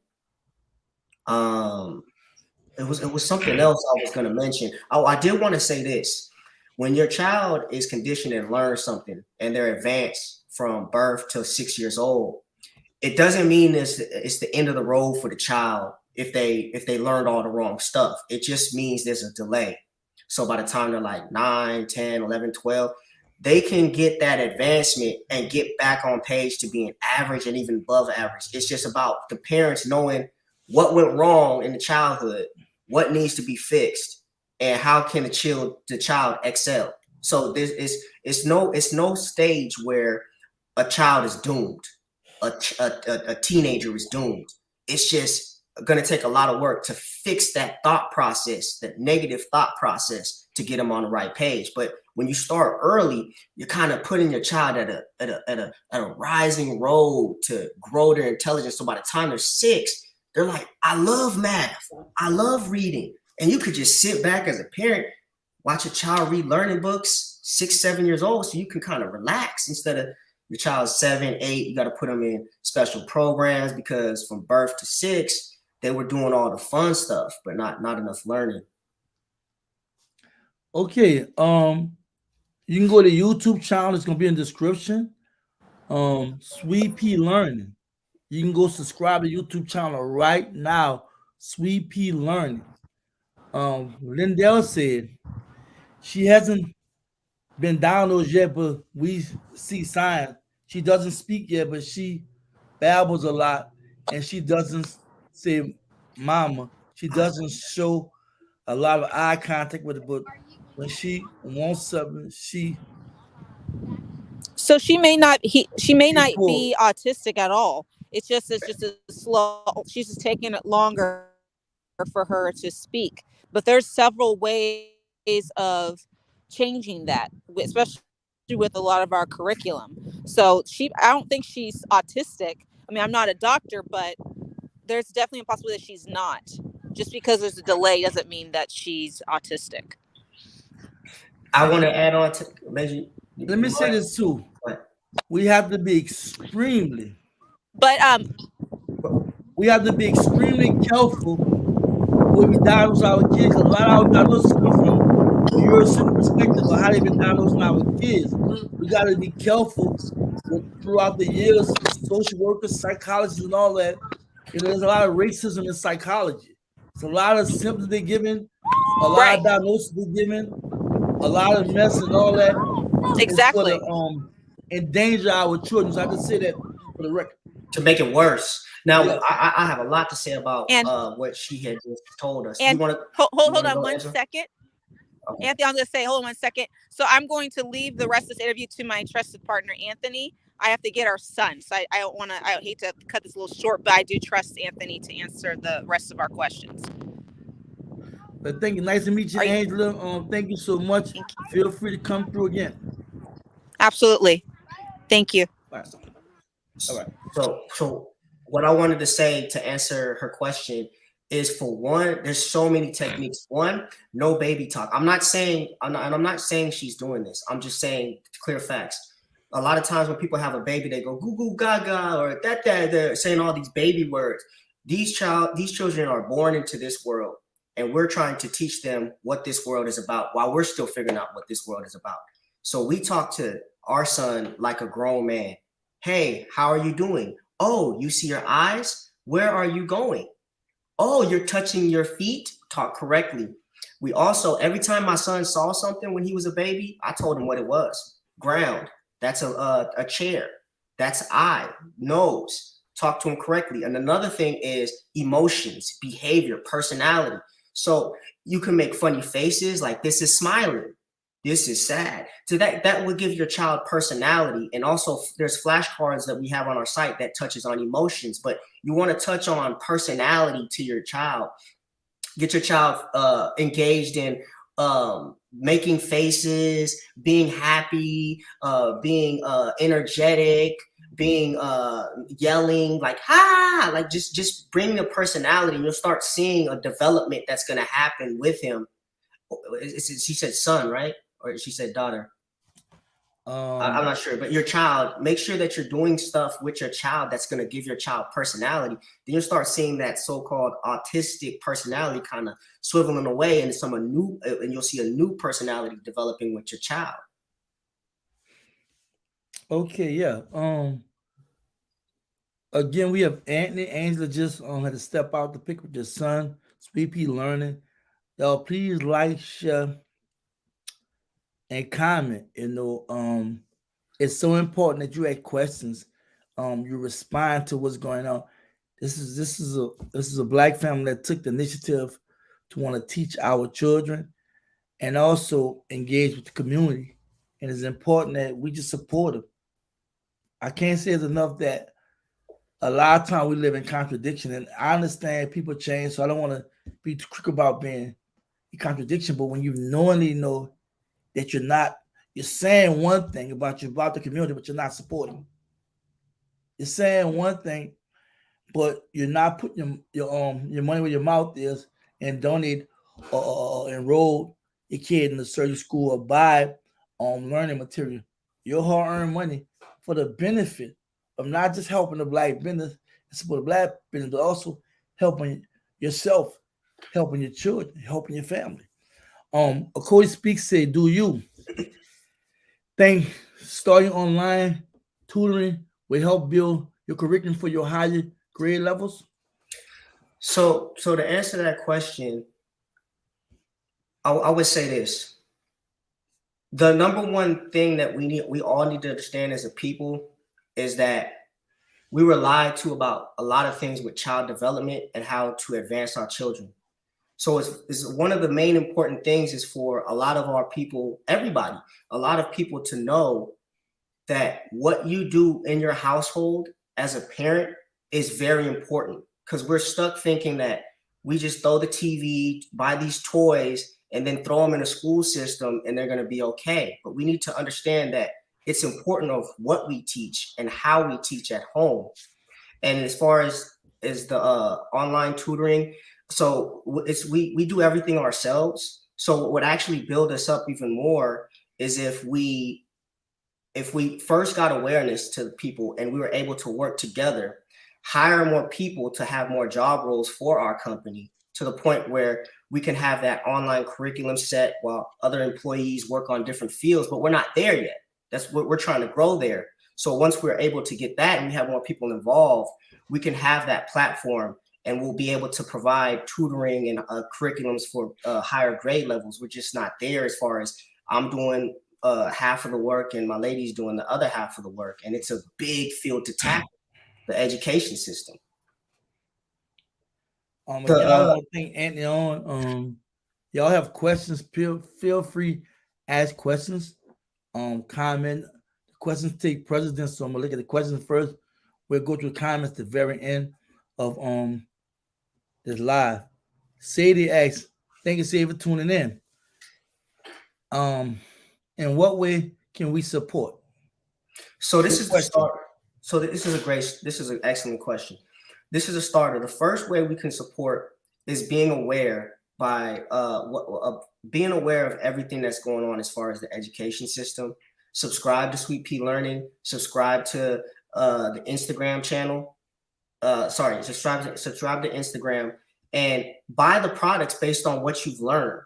S4: It was something else I was going to mention. Oh, I did want to say this. When your child is conditioned and learns something and they're advanced from birth to 6 years old, it doesn't mean it's the end of the road for the child if they learned all the wrong stuff. It just means there's a delay. So by the time they're like 9, 10, 11, 12, they can get that advancement and get back on page to being average and even above average. It's just about the parents knowing what went wrong in the childhood, what needs to be fixed, and how can the child excel. So it's no stage where a child is doomed, a teenager is doomed. It's just going to take a lot of work to fix that thought process, that negative thought process, to get them on the right page. But when you start early, you're kind of putting your child at a rising road to grow their intelligence. So by the time they're 6, they're like, I love math, I love reading. And you could just sit back as a parent, watch a child read learning books, 6, 7 years old, so you can kind of relax instead of your child's 7, 8. You got to put them in special programs because from birth to 6, they were doing all the fun stuff, but not enough learning.
S2: Okay. You can go to YouTube channel. It's gonna be in the description. Sweetpea Learning. You can go subscribe to YouTube channel right now. Sweetpea Learning. Lindell said she hasn't been diagnosed yet, but we see signs. She doesn't speak yet, but she babbles a lot, and she doesn't say mama. She doesn't show a lot of eye contact with it, but when she wants something,
S3: So she may not be autistic at all. It's just a slow. She's just taking it longer for her to speak. But there's several ways of changing that, especially with a lot of our curriculum. So I don't think she's autistic. I mean, I'm not a doctor, but there's definitely a possibility that she's not. Just because there's a delay doesn't mean that she's autistic.
S4: I want to add on to
S2: let me say this too. We have to be extremely careful when we diagnose our kids, because a lot of our diagnoses come from a Eurocentric perspective of how they've been diagnosing our kids. We got to be careful throughout the years, social workers, psychologists, and all that. You know, there's a lot of racism in psychology. It's a lot of symptoms they're giving, a lot of diagnoses they're giving, a lot of mess and all that.
S3: Exactly.
S2: To, endanger our children. So I can say that for the record.
S4: To make it worse. Now, yeah. I have a lot to say about what she had just told us.
S3: And hold on one second. Okay. Anthony, I'm going to say, hold on 1 second. So I'm going to leave the rest of this interview to my trusted partner, Anthony. I have to get our son. So I hate to cut this a little short, but I do trust Anthony to answer the rest of our questions.
S2: But thank you. Nice to meet you, Angela. Thank you so much. Feel free to come through again.
S3: Absolutely. Thank you.
S2: All right.
S4: So what I wanted to say to answer her question is, for one, there's so many techniques. One, no baby talk. I'm not saying she's doing this. I'm just saying clear facts. A lot of times when people have a baby, they go goo goo gaga or that. They're saying all these baby words. These children are born into this world, and we're trying to teach them what this world is about while we're still figuring out what this world is about. So we talk to our son like a grown man. Hey, how are you doing? Oh, you see your eyes? Where are you going? Oh, you're touching your feet? Talk correctly. We also, every time my son saw something when he was a baby, I told him what it was. Ground. That's a chair. That's I. Knows. Talk to him correctly. And another thing is emotions, behavior, personality. So you can make funny faces like this is smiling, this is sad. So that will give your child personality. And also there's flashcards that we have on our site that touches on emotions, but you want to touch on personality to your child. Get your child engaged in making faces, being happy, being energetic, being yelling, like ha, like just bring the personality, and you'll start seeing a development that's going to happen with him. She said son, right? Or she said daughter? I'm not sure, but your child, make sure that you're doing stuff with your child that's going to give your child personality. Then you'll start seeing that so-called autistic personality kind of swiveling away, and and you'll see a new personality developing with your child.
S2: Okay, yeah. Again, we have Anthony. Angela just had to step out to pick up your son. Sweetpea Learning. Y'all, please like, share, and comment. It's so important that you ask questions. You respond to what's going on. This is a Black family that took the initiative to want to teach our children and also engage with the community. And it's important that we just support them. I can't say it's enough that a lot of time we live in contradiction, and I understand people change, so I don't want to be too quick about being in contradiction. But when you knowingly know that you're saying one thing about the community, but you're not supporting. You're saying one thing, but you're not putting your money where your mouth is and donate or enroll your kid in a certain school or buy learning material. Your hard-earned money for the benefit of not just helping the Black business and support the Black business, but also helping yourself, helping your children, helping your family. Cody Speaks say, do you think starting online tutoring will help build your curriculum for your higher grade levels?
S4: So to answer that question, I would say this. The number one thing that we all need to understand as a people is that we were lied to about a lot of things with child development and how to advance our children. So it's one of the main important things is for a lot of our people, everybody, a lot of people to know that what you do in your household as a parent is very important, because we're stuck thinking that we just throw the TV, buy these toys, and then throw them in a school system and they're going to be okay. But we need to understand that it's important of what we teach and how we teach at home. And as far as the online tutoring, so we do everything ourselves. So what would actually build us up even more is if we first got awareness to the people and we were able to work together, hire more people to have more job roles for our company, to the point where we can have that online curriculum set while other employees work on different fields, but we're not there yet. That's what we're trying to grow there. So once we're able to get that and we have more people involved, we can have that platform and we'll be able to provide tutoring and curriculums for higher grade levels. We're just not there as far as I'm doing half of the work and my lady's doing the other half of the work. And it's a big field to tackle, the education system.
S2: Again, I want to thank Anthony on. Y'all have questions, feel free, ask questions. Comment. The questions take precedence, so I'm gonna look at the questions first. We'll go through the comments at the very end of this live. Sadie asks, thank you, Sadie, for tuning in. In what way can we support?
S4: So this is the start. So this is an excellent question. This is a starter. The first way we can support is being aware being aware of everything that's going on as far as the education system. Subscribe to Sweetpea Learning. Subscribe to the Instagram channel. Subscribe to Instagram and buy the products based on what you've learned.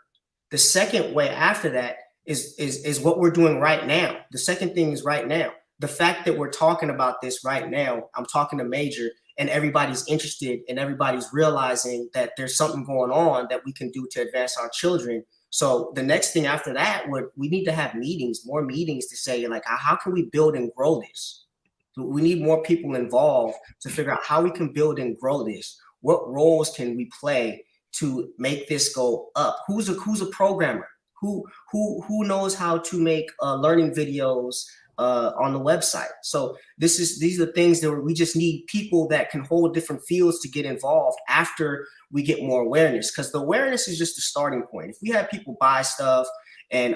S4: The second way after that is what we're doing right now. The second thing is right now. The fact that we're talking about this right now, I'm talking to Major, and everybody's interested and everybody's realizing that there's something going on that we can do to advance our children. So the next thing after that, we need to have meetings, more meetings to say, like, how can we build and grow this? We need more people involved to figure out how we can build and grow this. What roles can we play to make this go up? Who's a programmer? Who knows how to make learning videos on the website? So these are things that we just need people that can hold different fields to get involved after we get more awareness, because the awareness is just the starting point. If we have people buy stuff and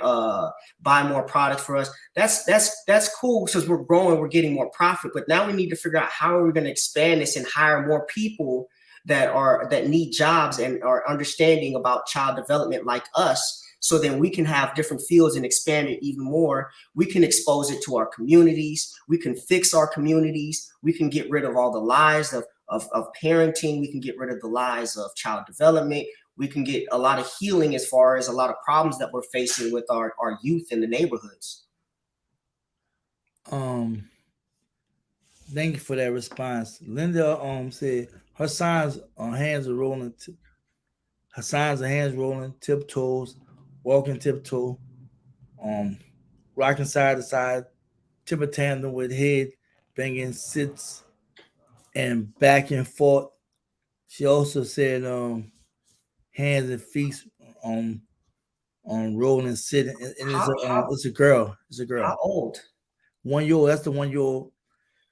S4: buy more product for us, that's cool, because we're growing, we're getting more profit. But now we need to figure out how are we going to expand this and hire more people that need jobs and are understanding about child development like us, so then we can have different fields and expand it even more. We can expose it to our communities. We can fix our communities. We can get rid of all the lies of parenting. We can get rid of the lies of child development. We can get a lot of healing as far as a lot of problems that we're facing with our youth in the neighborhoods.
S2: Thank you for that response. Linda said her signs on hands are rolling. Her signs are hands rolling, tiptoes, walking tiptoe, rocking side to side, tipper tandem with head banging, sits and back and forth. She also said hands and feet on rolling, sitting, and it's a girl. It's a girl.
S4: How old?
S2: 1 year old. That's the 1 year old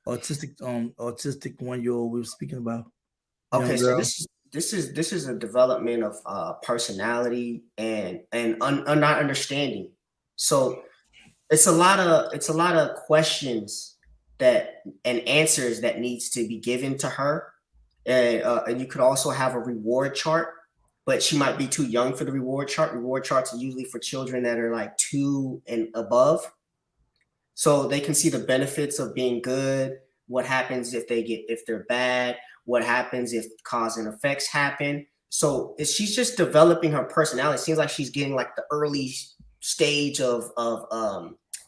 S2: autistic 1 year old we were speaking about.
S4: Okay, so this is a development of personality and not understanding. So it's a lot of questions and answers that needs to be given to her, and you could also have a reward chart, but she might be too young for the reward chart. Reward charts are usually for children that are like 2 and above, so they can see the benefits of being good. What happens if they're bad? What happens if cause and effects happen? So she's just developing her personality. It seems like she's getting like the early stage of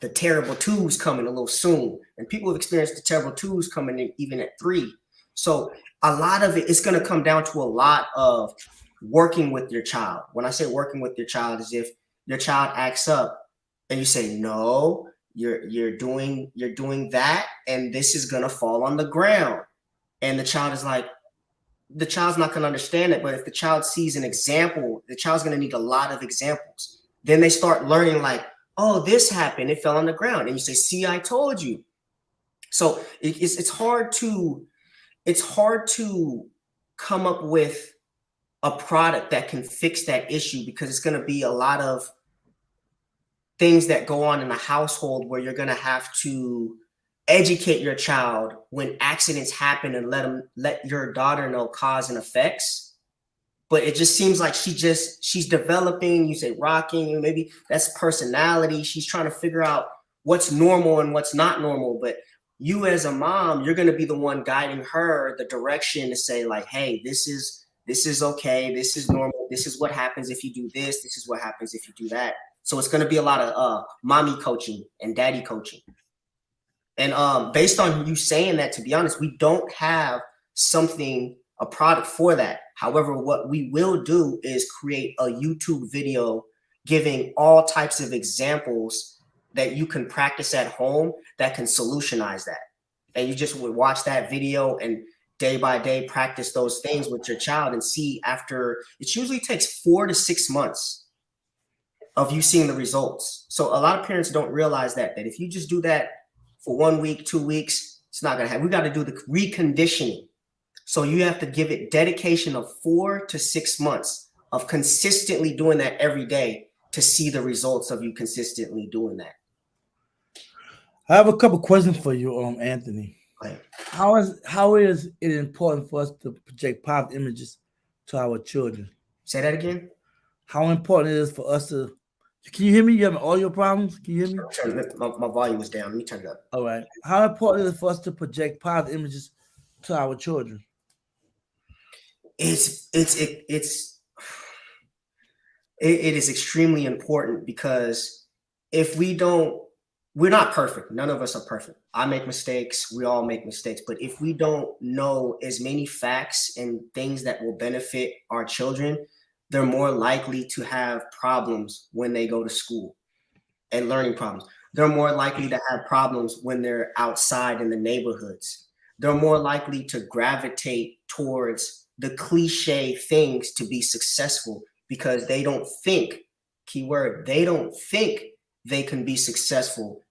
S4: the terrible twos coming a little soon. And people have experienced the terrible twos coming in even at 3. So a lot of it's going to come down to a lot of working with your child. When I say working with your child, is if your child acts up and you say, no, you're doing that, and this is going to fall on the ground. And the child's not going to understand it. But if the child sees an example, the child's going to need a lot of examples. Then they start learning like, oh, this happened. It fell on the ground. And you say, see, I told you. So it's hard to come up with a product that can fix that issue, because it's going to be a lot of things that go on in the household where you're going to have to educate your child when accidents happen and let your daughter know cause and effects. But it just seems like she's developing. You say rocking, maybe that's personality. She's trying to figure out what's normal and what's not normal. But you as a mom, you're going to be the one guiding her the direction to say like, hey, this is okay. This is normal. This is what happens if you do this. This is what happens if you do that. So it's going to be a lot of mommy coaching and daddy coaching. And based on you saying that, to be honest, we don't have a product for that. However, what we will do is create a YouTube video giving all types of examples that you can practice at home that can solutionize that. And you just would watch that video and day by day practice those things with your child and see after. It usually takes 4 to 6 months of you seeing the results. So a lot of parents don't realize that if you just do that for 1 week, 2 weeks, it's not going to happen. We got to do the reconditioning. So you have to give it dedication of 4 to 6 months of consistently doing that every day to see the results of you consistently doing that.
S2: I have a couple questions for you, Anthony.
S4: Right.
S2: How is it important for us to project positive images to our children?
S4: Say that again.
S2: How important it is for us to. Can you hear me? You having audio problems? Can you hear me?
S4: My volume was down. Let me turn it up.
S2: All right. How important is it for us to project positive images to our children?
S4: It is extremely important, because if we don't, we're not perfect. None of us are perfect. I make mistakes. We all make mistakes. But if we don't know as many facts and things that will benefit our children, they're more likely to have problems when they go to school and learning problems. They're more likely to have problems when they're outside in the neighborhoods. They're more likely to gravitate towards the cliche things to be successful because they don't think, keyword, they don't think they can be successful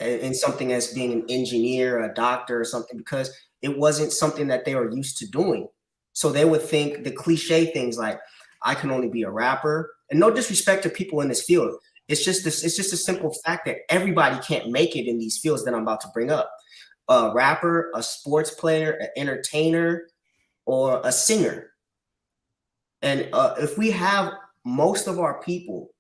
S4: in something as being an engineer, a doctor, or something, because it wasn't something that they were used to doing. So they would think the cliche things like, I can only be a rapper. And no disrespect to people in this field. It's just a simple fact that everybody can't make it in these fields that I'm about to bring up. A rapper, a sports player, an entertainer, or a singer. And if we have most of our people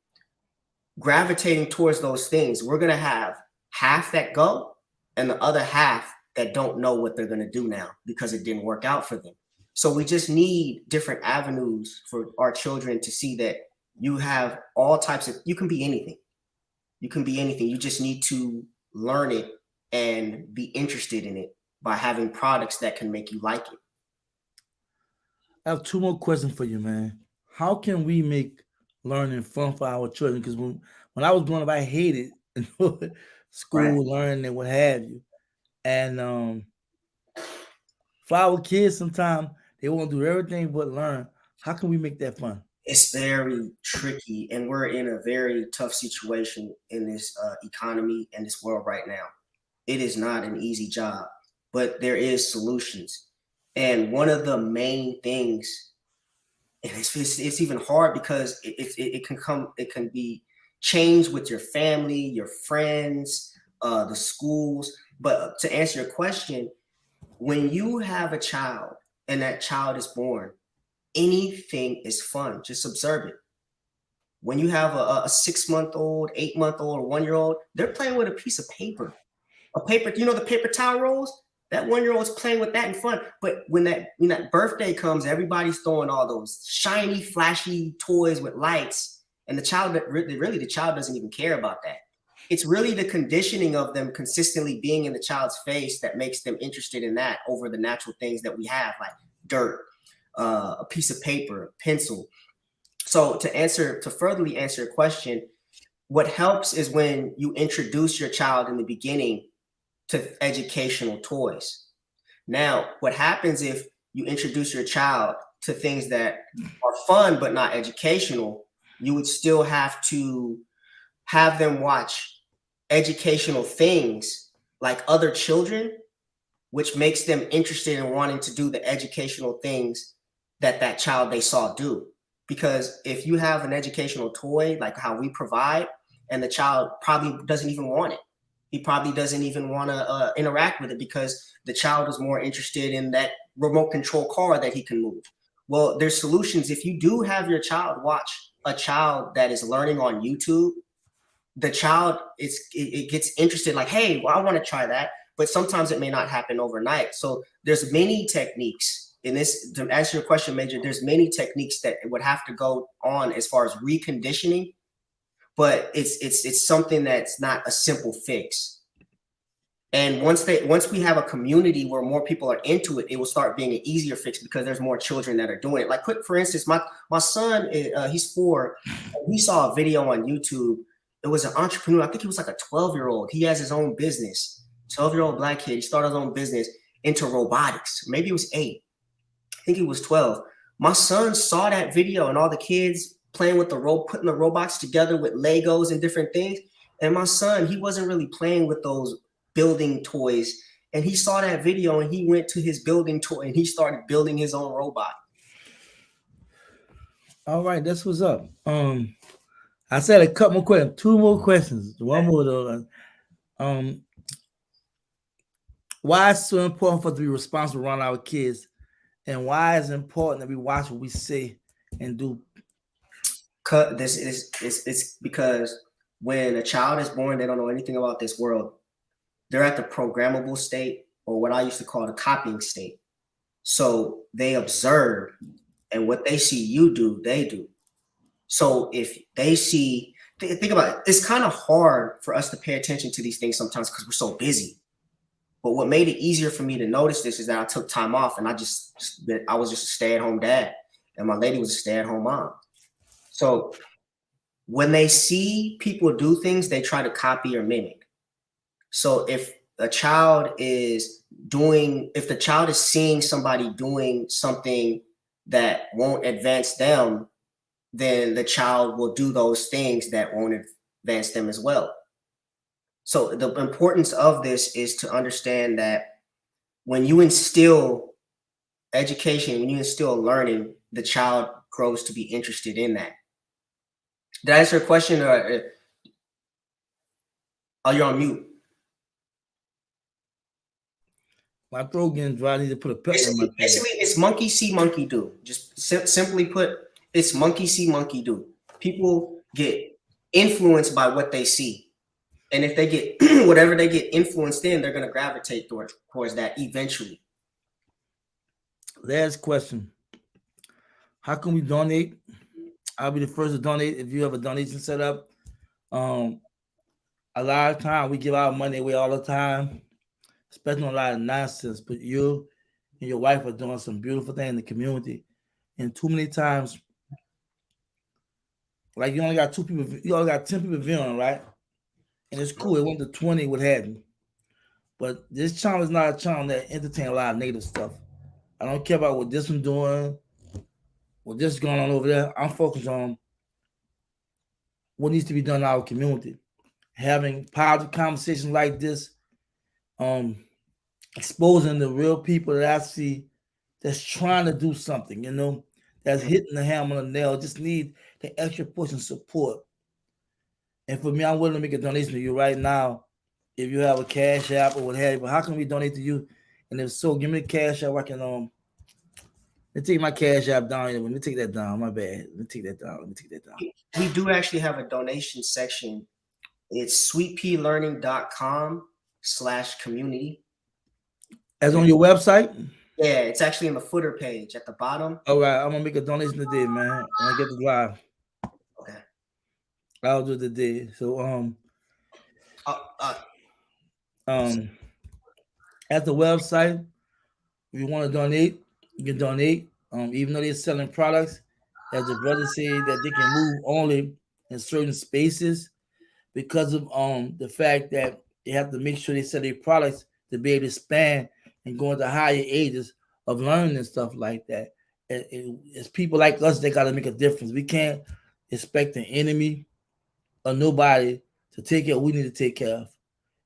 S4: gravitating towards those things, we're going to have half that go and the other half that don't know what they're going to do now because it didn't work out for them. So we just need different avenues for our children to see that you have all types of, you can be anything. You can be anything. You just need to learn it and be interested in it by having products that can make you like it.
S2: I have 2 more questions for you, man. How can we make learning fun for our children? Because when I was growing up, I hated school,
S4: Right.
S2: learning, and what have you. And for our kids, sometimes they want to do everything but learn. How can we make that fun?
S4: It's very tricky, and we're in a very tough situation in this economy and this world right now. It is not an easy job, but there is solutions. And one of the main things, and it's even hard because it can be changed with your family, your friends, the schools. But to answer your question, when you have a child and that child is born, anything is fun. Just observe it. When you have a 6-month-old, 8-month-old, or 1-year-old, they're playing with a piece of paper. A paper, you know, the paper towel rolls? That 1-year-old's playing with that in fun. But when that birthday comes, everybody's throwing all those shiny, flashy toys with lights. And the child, really, the child doesn't even care about that. It's really the conditioning of them consistently being in the child's face that makes them interested in that over the natural things that we have, like dirt, a piece of paper, a pencil. So to furtherly answer your question, what helps is when you introduce your child in the beginning to educational toys. Now, what happens if you introduce your child to things that are fun but not educational? You would still have to have them watch educational things like other children, which makes them interested in wanting to do the educational things that child they saw do. Because if you have an educational toy, like how we provide, and the child probably doesn't even want it, he probably doesn't even want to interact with it because the child is more interested in that remote control car that he can move. Well, there's solutions. If you do have your child watch a child that is learning on YouTube, the child it gets interested, like, hey, well, I want to try that. But sometimes it may not happen overnight. So there's many techniques in this. To answer your question, Major, there's many techniques that would have to go on as far as reconditioning. But it's something that's not a simple fix. And once we have a community where more people are into it, it will start being an easier fix because there's more children that are doing it. Like, quick, for instance, my son, he's 4. He saw a video on YouTube. It was an entrepreneur. I think he was like a 12-year-old. He has his own business. 12-year-old black kid. He started his own business into robotics. Maybe he was 8. I think he was 12. My son saw that video and all the kids playing with putting the robots together with Legos and different things. And my son, he wasn't really playing with those building toys. And he saw that video and he went to his building toy and he started building his own robot.
S2: All right, that's what's up. I said a couple more questions, 2 more questions. One more though. Why it's so important for us to be responsible around our kids, and why it's important that we watch what we say and do?
S4: It's because when a child is born, they don't know anything about this world. They're at the programmable state, or what I used to call the copying state. So they observe, and what they see you do, they do. So if they see, think about it, it's kind of hard for us to pay attention to these things sometimes because we're so busy. But what made it easier for me to notice this is that I took time off and I was just a stay-at-home dad, and my lady was a stay-at-home mom. So when they see people do things, they try to copy or mimic. So if the child is seeing somebody doing something that won't advance them, then the child will do those things that won't advance them as well. So the importance of this is to understand that when you instill education, when you instill learning, the child grows to be interested in that. Did I answer your question, or are you on mute?
S2: My throat getting dry. I need to put a pepper in my throat.
S4: Basically, it's monkey see, monkey do. Just simply put, it's monkey see, monkey do. People get influenced by what they see. And if they get whatever they get influenced in, they're going to gravitate towards that eventually.
S2: Last question. How can we donate? I'll be the first to donate if you have a donation set up. A lot of time we give our money away all the time, especially on a lot of nonsense. But you and your wife are doing some beautiful thing in the community. And too many times, like you only got 2 people, you only got 10 people viewing, right? And it's cool. It went to 20, what have you. But this channel is not a channel that entertains a lot of negative stuff. I don't care about what this one's doing, what this is going on over there. I'm focused on what needs to be done in our community. Having positive conversations like this, exposing the real people that I see that's trying to do something, you know, that's hitting the hammer on the nail, just need the extra push and support. And for me, I'm willing to make a donation to you right now if you have a cash app or what have you. But how can we donate to you? And if so, give me the cash app. I can let me take my cash app down. Let me take that down. My bad. Let me take that down.
S4: We do actually have a donation section. It's sweetpealearning.com/community.
S2: As on your website?
S4: Yeah, it's actually in the footer page at the bottom.
S2: All right, I'm gonna make a donation today, man. When I get the live.
S4: Okay.
S2: I'll do it today. So at the website, if you want to donate, you can donate. Even though they're selling products, as the brother said, that they can move only in certain spaces because of the fact that they have to make sure they sell their products to be able to expand and go into higher ages of learning and stuff like that. And it's people like us that got to make a difference. We can't expect an enemy or nobody to take care of what we need to take care of.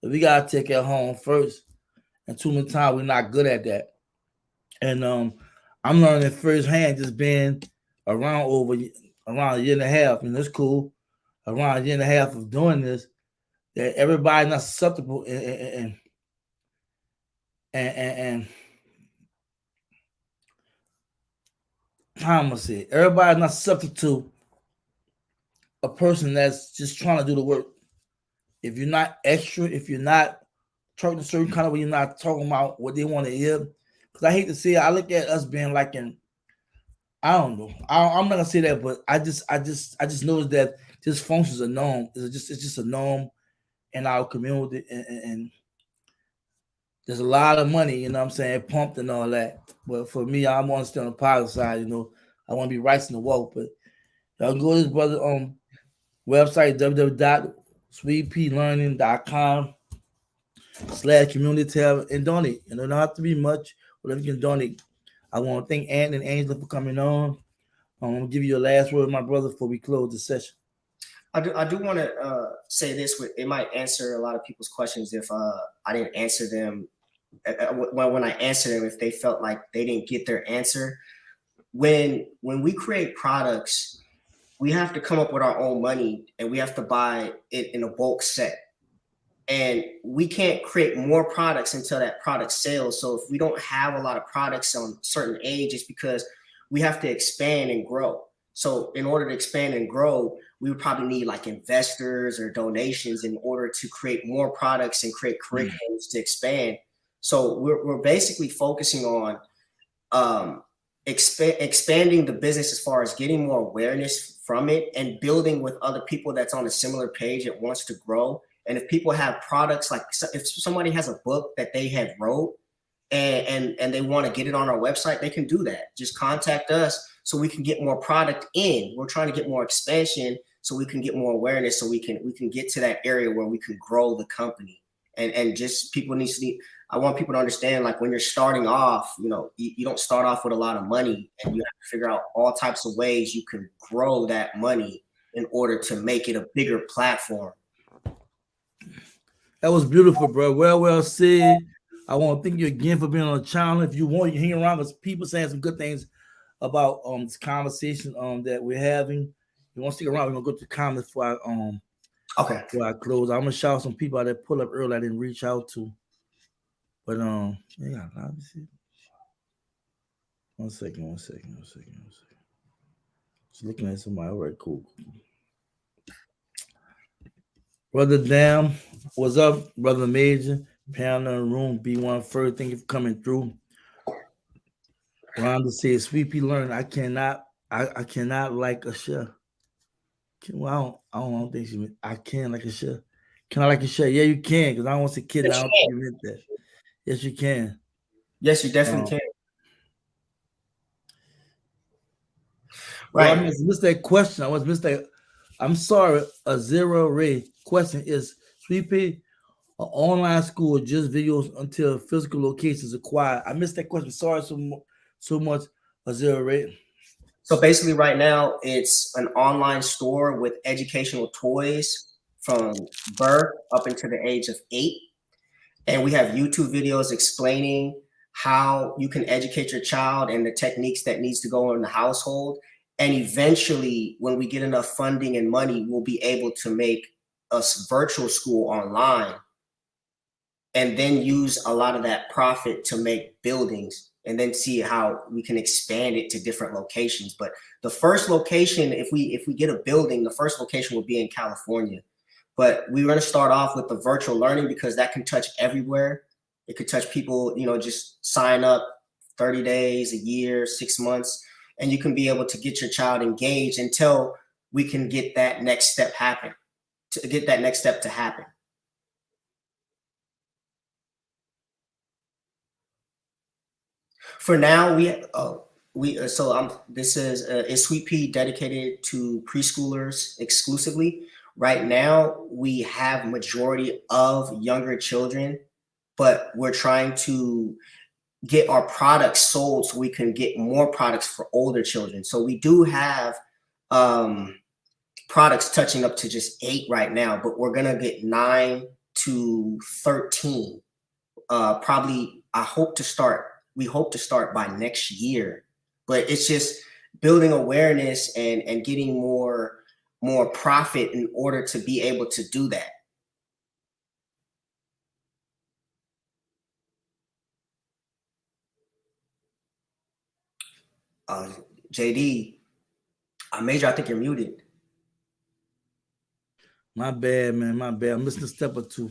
S2: But we got to take care of home first. And too many times we're not good at that. And I'm learning firsthand, just being around a year and a half, and that's cool. Around a year and a half of doing this, that everybody's not susceptible and how am I say it? Everybody's not susceptible to a person that's just trying to do the work. If you're not extra, if you're not talking a certain kind of way, you're not talking about what they want to hear. Because I hate to say it, I look at us being like I don't know. I'm not gonna say that, but I just noticed that this functions a norm. It's just a norm in our community, and there's a lot of money, you know what I'm saying, pumped and all that. But for me, I'm on the positive side, you know. I want to be right in the walk. But y'all can go to this brother website, www.sweetpealearning.com/community tab and donate. And it don't have to be much, whatever you can donate. I want to thank Ant and Angela for coming on. I'm going to give you a last word, my brother, before we close the session.
S4: I do want to say this. It might answer a lot of people's questions if I didn't answer them. When I answer them, if they felt like they didn't get their answer. When we create products, we have to come up with our own money and we have to buy it in a bulk set. And we can't create more products until that product sells. So if we don't have a lot of products on certain age, it's because we have to expand and grow. So in order to expand and grow, we would probably need like investors or donations in order to create more products and create curriculums to expand. So we're basically focusing on expanding the business as far as getting more awareness from it and building with other people that's on a similar page that wants to grow. And if people have products, like if somebody has a book that they have wrote and they want to get it on our website, they can do that. Just contact us so we can get more product in. We're trying to get more expansion so we can get more awareness, so we can get to that area where we can grow the company And just people need to. I want people to understand, like, when you're starting off, you know, you don't start off with a lot of money, and you have to figure out all types of ways you can grow that money in order to make it a bigger platform.
S2: That was beautiful, bro. Well said. I want to thank you again for being on the channel. If you want, you hang around because people saying some good things about this conversation that we're having. You want to stick around? We're gonna go to comments before I close. I'm gonna shout out some people out there pull up early I didn't reach out to. But yeah, obviously. One second. Just looking at somebody. All right, cool. Brother Dam, what's up, Brother Major? Pound in the room, B1 first. Thank you for coming through. Rhonda says, Sweetpea Learning. I cannot like a share. Well, I don't think she meant I can like a share. Can I like a share? Yeah, you can, because I don't want to say kid. I don't think you meant that. Yes, you can.
S4: Yes, you definitely can.
S2: Right. Well, I missed that question. I'm sorry, a zero ray question is Sweetpea, an online school or just videos until physical locations acquired? I missed that question. Sorry so much, a zero ray.
S4: So basically right now it's an online store with educational toys from birth up into the age of 8. And we have YouTube videos explaining how you can educate your child and the techniques that needs to go in the household. And eventually, when we get enough funding and money, we'll be able to make a virtual school online and then use a lot of that profit to make buildings and then see how we can expand it to different locations. But the first location, if we get a building, the first location will be in California. But we're going to start off with the virtual learning because that can touch everywhere. It could touch people, you know, just sign up 30 days, a year, 6 months, and you can be able to get your child engaged until we can get that next step to happen. For now, this is Sweetpea dedicated to preschoolers exclusively. Right now, we have majority of younger children, but we're trying to get our products sold so we can get more products for older children. So we do have products touching up to just 8 right now, but we're gonna get 9 to 13. Probably, we hope to start by next year, but it's just building awareness and getting more profit in order to be able to do that. JD, Major, I think you're muted.
S2: My bad, man. My bad. I'm missing a step or two.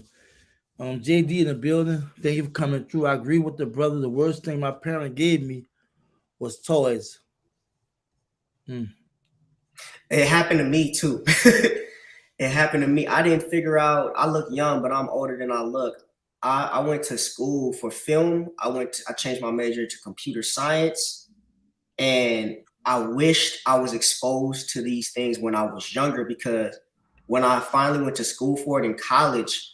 S2: JD in the building. Thank you for coming through. I agree with the brother. The worst thing my parent gave me was toys.
S4: It happened to me too. It happened to me. I didn't figure out. I look young, but I'm older than I look. I went to school for film. I changed my major to computer science, and I wished I was exposed to these things when I was younger, because when I finally went to school for it in college,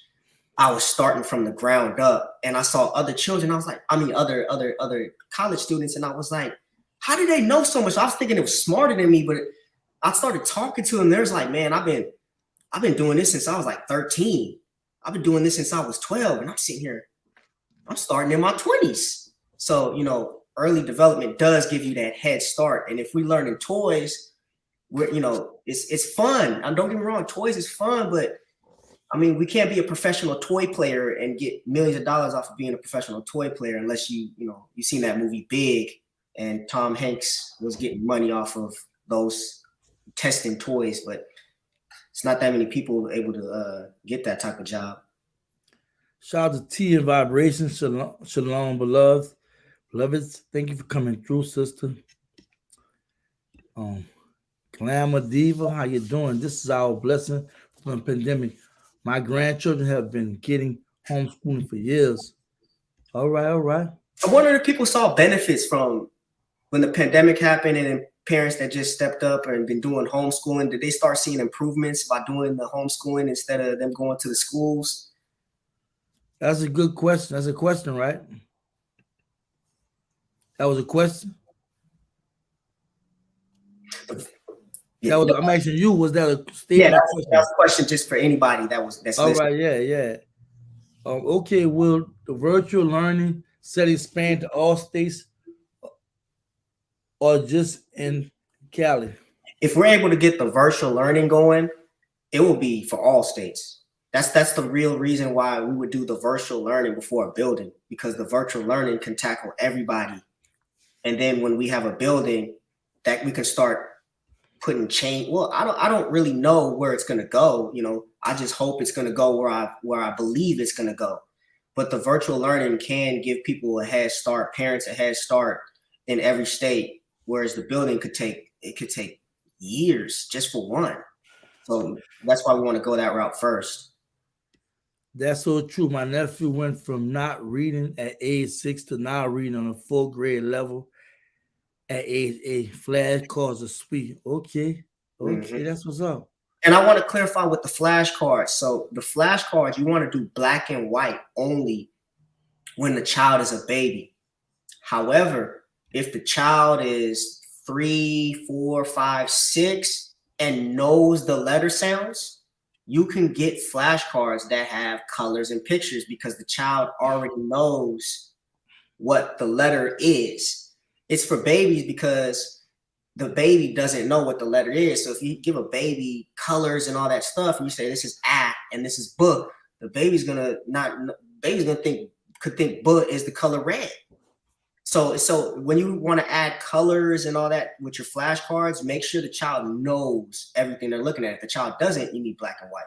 S4: I was starting from the ground up, and I saw other children. I was like, other college students, and I was like, how do they know so much? I was thinking it was smarter than me, but I started talking to them. There's like, man, I've been doing this since I was like 13. I've been doing this since I was 12, and I'm sitting here, I'm starting in my 20s. So, you know, early development does give you that head start. And if we learn in toys, it's fun. Don't get me wrong, toys is fun, but I mean, we can't be a professional toy player and get millions of dollars off of being a professional toy player unless you've seen that movie Big, and Tom Hanks was getting money off of those testing toys, but it's not that many people able to get that type of job.
S2: Shout out to T and Vibration. Shalom, beloveds. Thank you for coming through, sister. Glamour Diva, how you doing? This is our blessing from the pandemic. My grandchildren have been getting homeschooling for years. All right.
S4: I wonder if people saw benefits from when the pandemic happened, and parents that just stepped up and been doing homeschooling. Did they start seeing improvements by doing the homeschooling instead of them going to the schools?
S2: That's a good question. That's a question, right? That was a question.
S4: Yeah,
S2: That was.
S4: no,
S2: I'm asking you. Was that a
S4: yeah,
S2: statement or
S4: that
S2: question?
S4: was a question just for anybody that's
S2: All
S4: listening.
S2: right. Yeah. Yeah. Okay. Will the virtual learning set expand to all states or just in Cali?
S4: If we're able to get the virtual learning going, it will be for all states. That's the real reason why we would do the virtual learning before a building, because the virtual learning can tackle everybody. And then when we have a building, that we can start putting change. Well, I don't really know where it's gonna go. I just hope it's gonna go where I believe it's gonna go. But the virtual learning can give people a head start, parents a head start in every state, whereas the building could take years just for one. So that's why we want to go that route first.
S2: That's so true. My nephew went from not reading at age 6 to now reading on a full grade level at age 8. Flashcards are sweet. Okay.
S4: Mhm.
S2: Okay. That's what's up.
S4: And I want to clarify with the flashcards. So the flashcards, you want to do black and white only when the child is a baby. However, if the child is 3, 4, 5, 6 and knows the letter sounds, you can get flashcards that have colors and pictures because the child already knows what the letter is. It's for babies because the baby doesn't know what the letter is. So if you give a baby colors and all that stuff, and you say this is a and this is book, the baby's gonna not baby's gonna think book is the color red. So when you want to add colors and all that with your flashcards, make sure the child knows everything they're looking at. If the child doesn't, you need black and white.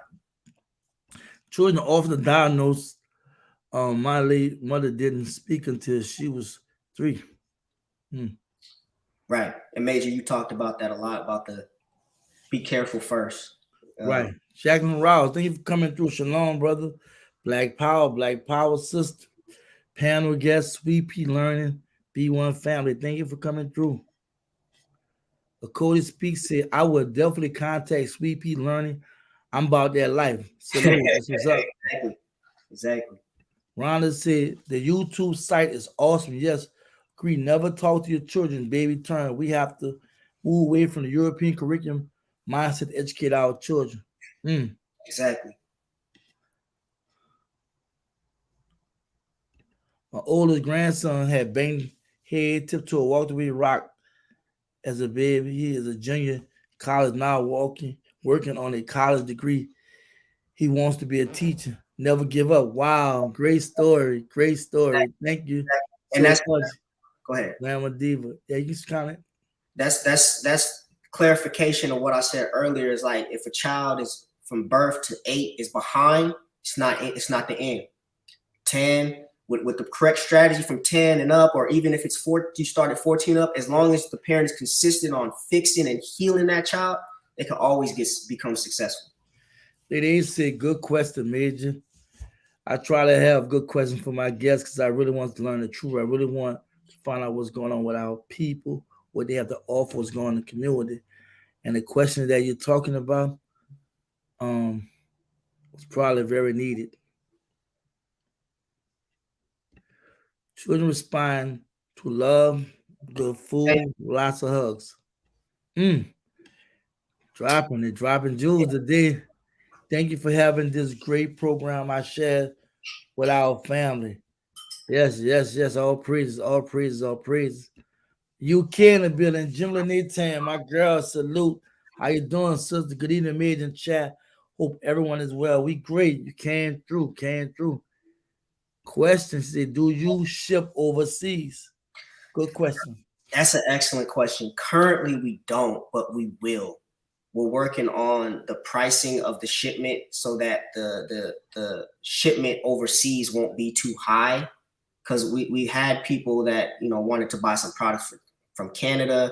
S2: Children are often diagnosed. My late mother didn't speak until she was 3. Hmm.
S4: Right. And Major, you talked about that a lot about the be careful first.
S2: Right. Jacqueline Rouse, thank you for coming through. Shalom, brother. Black Power sister. Panel guest, Sweetpea Learning, B1 family. Thank you for coming through. Cody Speaks said, I would definitely contact Sweetpea Learning. I'm about that life. Salute. That's what's up.
S4: Exactly.
S2: Rhonda said, the YouTube site is awesome. Yes, agree. Never talk to your children, baby turn. We have to move away from the European curriculum mindset to educate our children.
S4: Exactly.
S2: My oldest grandson had banged head, tiptoe, walked away, rock as a baby. He is a junior college now, working on a college degree. He wants to be a teacher. Never give up. Wow, great story. Great story. Thank you
S4: And
S2: so
S4: that's
S2: much,
S4: go ahead.
S2: Grandma Diva. Yeah, you can comment.
S4: That's clarification of what I said earlier. Is like if a child is from birth to 8 is behind, it's not the end. 10 with the correct strategy from 10 and up, or even if it's 4, you start at 14 up, as long as the parent is consistent on fixing and healing that child, they can always become successful.
S2: They didn't say good question, Major. I try to have good questions for my guests because I really want to learn the truth. I really want to find out what's going on with our people, what they have to offer, what's going on in the community. And the question that you're talking about was probably very needed. Children respond to love, good food, lots of hugs. Dropping jewels today. Thank you for having this great program I share with our family. Yes, yes, yes. All praises, all praises, all praises. You can in the building. Jim Lanatan, my girl, salute. How you doing, sister? Good evening, made in chat. Hope everyone is well. We great. You came through. Question said, do you ship overseas? Good question.
S4: That's an excellent question. Currently, we don't, but we will. We're working on the pricing of the shipment so that the shipment overseas won't be too high. Because we had people that wanted to buy some products from Canada,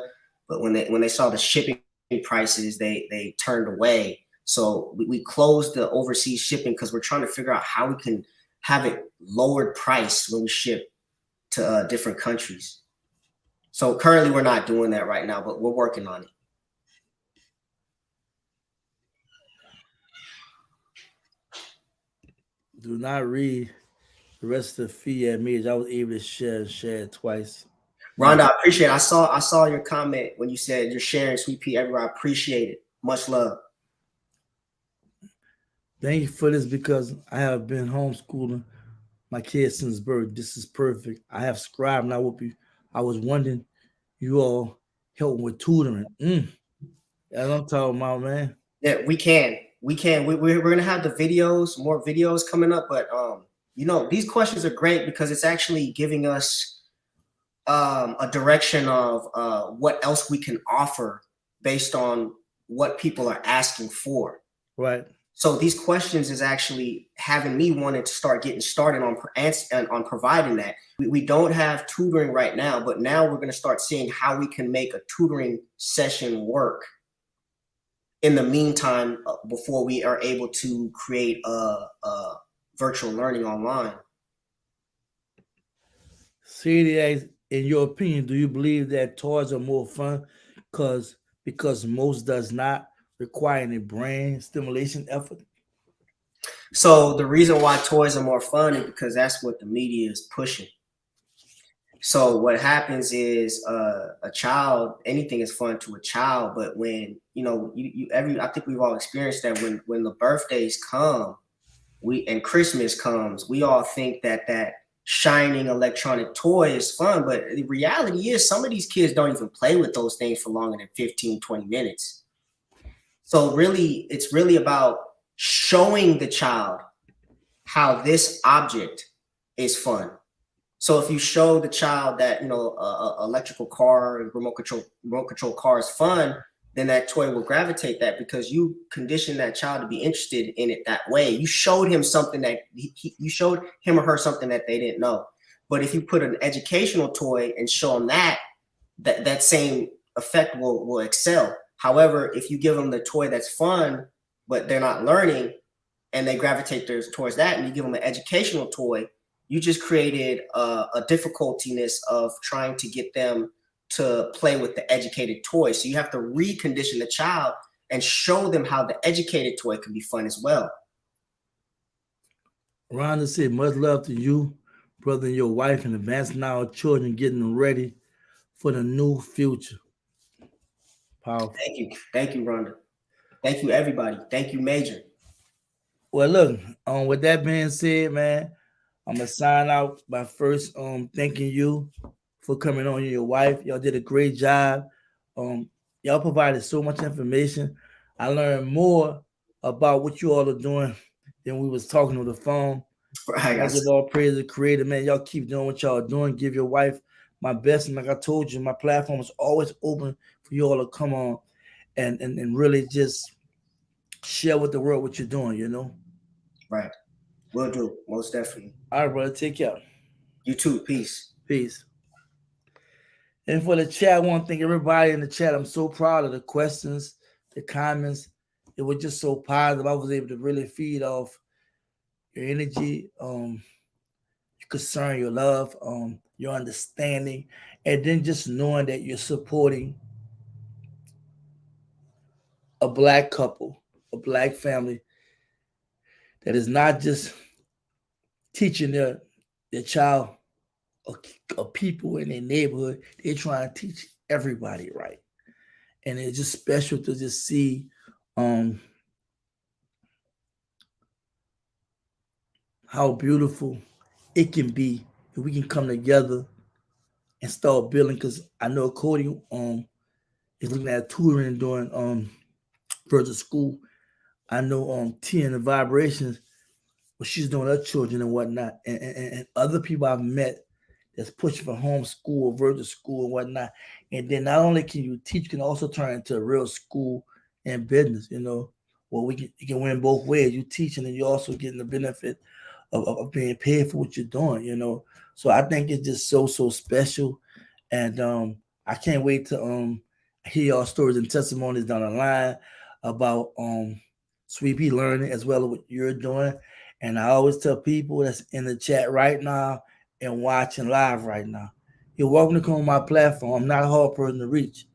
S4: but when they saw the shipping prices, they turned away. So we closed the overseas shipping because we're trying to figure out how we can have it lowered price when we ship to different countries. So currently we're not doing that right now, but we're working on it.
S2: Do not read the rest of the fee at me, I was able to share it twice.
S4: Rhonda, I appreciate it. I saw your comment when you said you're sharing Sweet Pea everywhere. I appreciate it. Much love.
S2: Thank you for this because I have been homeschooling my kids since birth. This is perfect. I have scribed and I was wondering you all helping with tutoring. That's what I'm talking about, man.
S4: Yeah, we can. We're gonna have the videos, more videos coming up, but these questions are great because it's actually giving us a direction of what else we can offer based on what people are asking for.
S2: Right.
S4: So these questions is actually having me wanting to start getting started on providing that. We don't have tutoring right now, but now we're going to start seeing how we can make a tutoring session work in the meantime before we are able to create a virtual learning online.
S2: CDA, in your opinion, do you believe that toys are more fun because most does not require any brain stimulation effort?
S4: So the reason why toys are more fun is because that's what the media is pushing. So what happens is a child, anything is fun to a child, but when I think we've all experienced that when the birthdays come, and Christmas comes, we all think that shining electronic toy is fun, but the reality is some of these kids don't even play with those things for longer than 15, 20 minutes. So really, it's really about showing the child how this object is fun. So if you show the child that electrical car and remote control car is fun, then that toy will gravitate that because you condition that child to be interested in it that way. You showed him something that you showed him or her something that they didn't know. But if you put an educational toy and show them that same effect will excel. However, if you give them the toy that's fun, but they're not learning and they gravitate towards that, and you give them an educational toy, you just created a difficultiness of trying to get them to play with the educated toy. So you have to recondition the child and show them how the educated toy can be fun as well.
S2: Rhonda said, much love to you, brother, and your wife, and advancing our children, getting them ready for the new future. Powerful.
S4: Thank you, Rhonda. Thank you, everybody. Thank you, Major.
S2: Well, look, with that being said, man, I'm gonna sign out by first thanking you for coming on, your wife. Y'all did a great job. Y'all provided so much information. I learned more about what you all are doing than we was talking on the phone. I give all praise to the Creator, man. Y'all keep doing what y'all are doing. Give your wife my best. And like I told you, my platform is always open for you all to come on and really just share with the world what you're doing,
S4: Right. Will do. Most definitely.
S2: All right, brother. Take care.
S4: You too. Peace.
S2: Peace. And for the chat, I want to thank everybody in the chat. I'm so proud of the questions, the comments. It was just so positive. I was able to really feed off your energy, your concern, your love, your understanding, and then just knowing that you're supporting a Black couple, a Black family that is not just teaching their child or people in their neighborhood. They're trying to teach everybody right. And it's just special to just see how beautiful it can be if we can come together and start building. Because I know Cody is looking at tutoring and doing further school. I know T and the Vibrations, what she's doing with her children and whatnot, and other people I've met that's pushing for homeschool, virtual school and whatnot. And then not only can you teach, you can also turn into a real school and business, where you can win both ways. You teach and then you're also getting the benefit of being paid for what you're doing, So I think it's just so special. And I can't wait to hear y'all stories and testimonies down the line about Sweetpea Learning as well as what you're doing. And I always tell people that's in the chat right now and watching live right now, you're welcome to come on my platform. I'm not a hard person to reach.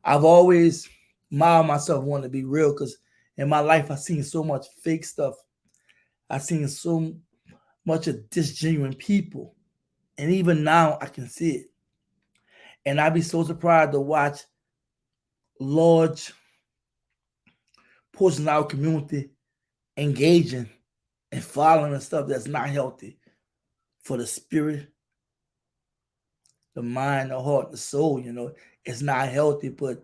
S2: I've always modeled myself wanting to be real because in my life I've seen so much fake stuff I've seen so much of disgenuine people. And even now, I can see it. And I'd be so surprised to watch large portions of our community engaging and following stuff that's not healthy for the spirit, the mind, the heart, the soul. It's not healthy, but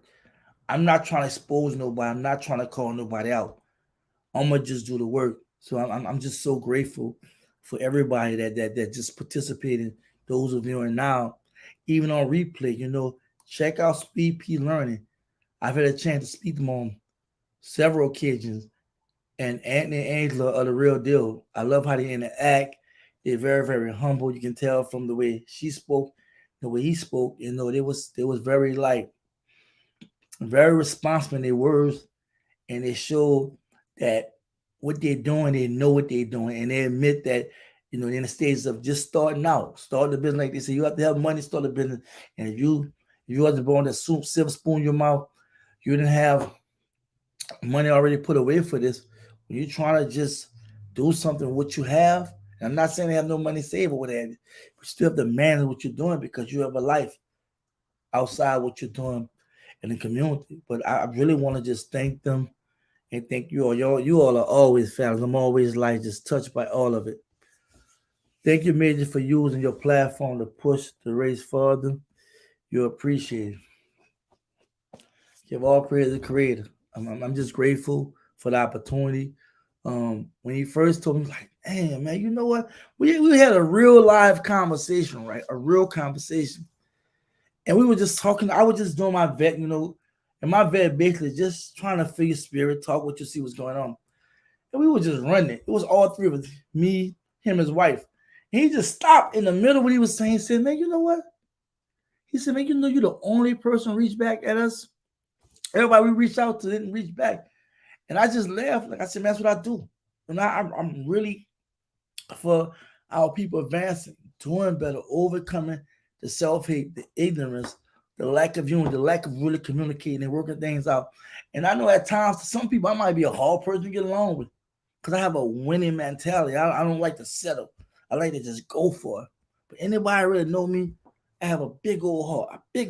S2: I'm not trying to expose nobody. I'm not trying to call nobody out. I'm gonna just do the work. So I'm just so grateful for everybody that just participated. Those of you are now, even on replay, check out Sweetpea Learning. I've had a chance to speak to them on several occasions. And Anthony and Angela are the real deal. I love how they interact. They're very, very humble. You can tell from the way she spoke, the way he spoke. They was very very responsible in their words, and they showed that what they're doing, they know what they're doing, and they admit that they're in the stages of just starting out, start the business. Like they say, you have to have money to start a business, and if you wasn't born that silver spoon in your mouth, you didn't have money already put away for this. When you're trying to just do something with what you have, and I'm not saying they have no money saved or whatever, but you still have to manage what you're doing because you have a life outside what you're doing in the community. But I really want to just thank them and thank you all. You all are always family. I'm always just touched by all of it. Thank you, Major, for using your platform to push the race further. You're appreciated. Give all praise to the Creator. I'm just grateful for the opportunity. When he first told me, like, hey, man, you know what? We had a real live conversation, right? A real conversation. And we were just talking. I was just doing my vet, and my vet basically just trying to figure spirit, talk what you see what's going on. And we were just running it. It was all three of us, me, him, his wife. And he just stopped in the middle of what he was saying. He said, man, you know what? He said, man, you're the only person reached back at us. Everybody we reached out to didn't reach back. And I just laughed. Like I said, man, that's what I do. And I'm really for our people advancing, doing better, overcoming the self-hate, the ignorance, the lack of unity, the lack of really communicating and working things out. And I know at times, to some people, I might be a hard person to get along with because I have a winning mentality. I don't like to settle. I like to just go for it. But anybody really know me, I have a big old heart, you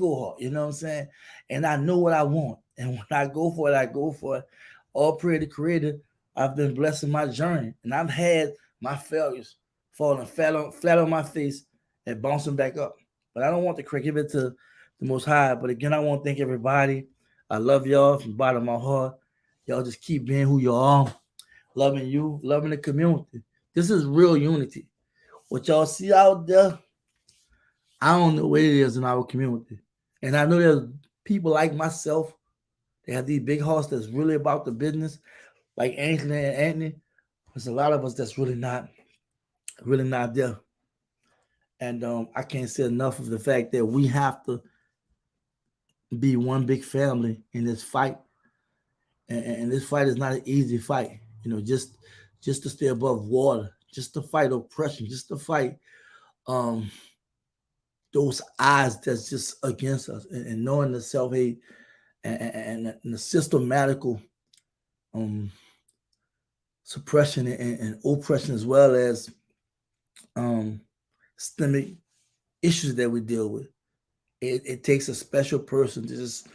S2: know what I'm saying? And I know what I want. And when I go for it, I go for it. All praise to the Creator. I've been blessed in my journey. And I've had my failures falling flat on my face and bouncing back up. But I don't want to give it to the Most High. But again, I want to thank everybody. I love y'all from the bottom of my heart. Y'all just keep being who you are. Loving you, loving the community. This is real unity. What y'all see out there, I don't know what it is in our community. And I know there's people like myself. They have these big hearts that's really about the business, like Angela and Anthony. There's a lot of us that's really not there. And I can't say enough of the fact that we have to be one big family in this fight. And this fight is not an easy fight. Just to stay above water, just to fight oppression, just to fight those eyes that's just against us, and knowing the self-hate and the systematical suppression and oppression, as well as systemic issues that we deal with. It takes a special person to just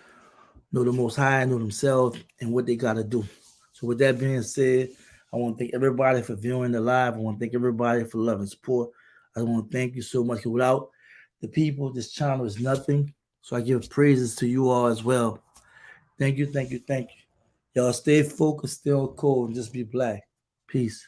S2: know the Most High, know themselves, and what they got to do. So with that being said, I want to thank everybody for viewing the live. I want to thank everybody for love and support. I want to thank you so much. Without the people, this channel is nothing. So I give praises to you all as well. Thank you, thank you, thank you. Y'all stay focused, stay on cold, and just be black. Peace.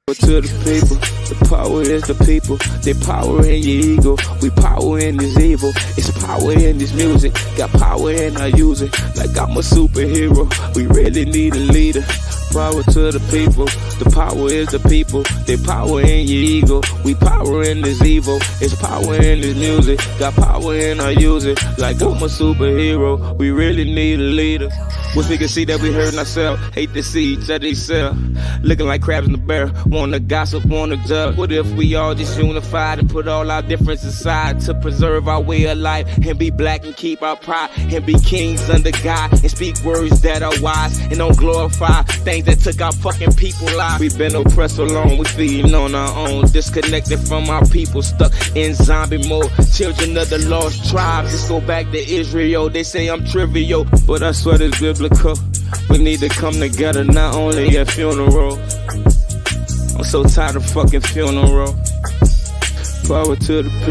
S1: To the people, the power is the people. They power in your ego. We power in this evil. It's power in this music. Got power and I use it like I'm a superhero. We really need a leader. Power to the people. The power is the people. They power in your ego. We power in this evil. It's power in this music. Got power and I use it like I'm a superhero. We really need a leader. Wish we could see that we hurting ourselves. Hate to see each other excel. Looking like crabs in the barrel. Wanna gossip, wanna judge. What if we all just unified and put all our differences aside to preserve our way of life and be black and keep our pride and be kings under God and speak words that are wise and don't glorify things that took our fucking people lives. We've been oppressed so long, we feeding on our own, disconnected from our people, stuck in zombie mode. Children of the lost tribes, let's go back to Israel. They say I'm trivial, but I swear it's biblical. We need to come together, not only at funerals. I'm so tired of fucking funeral. Power to the people.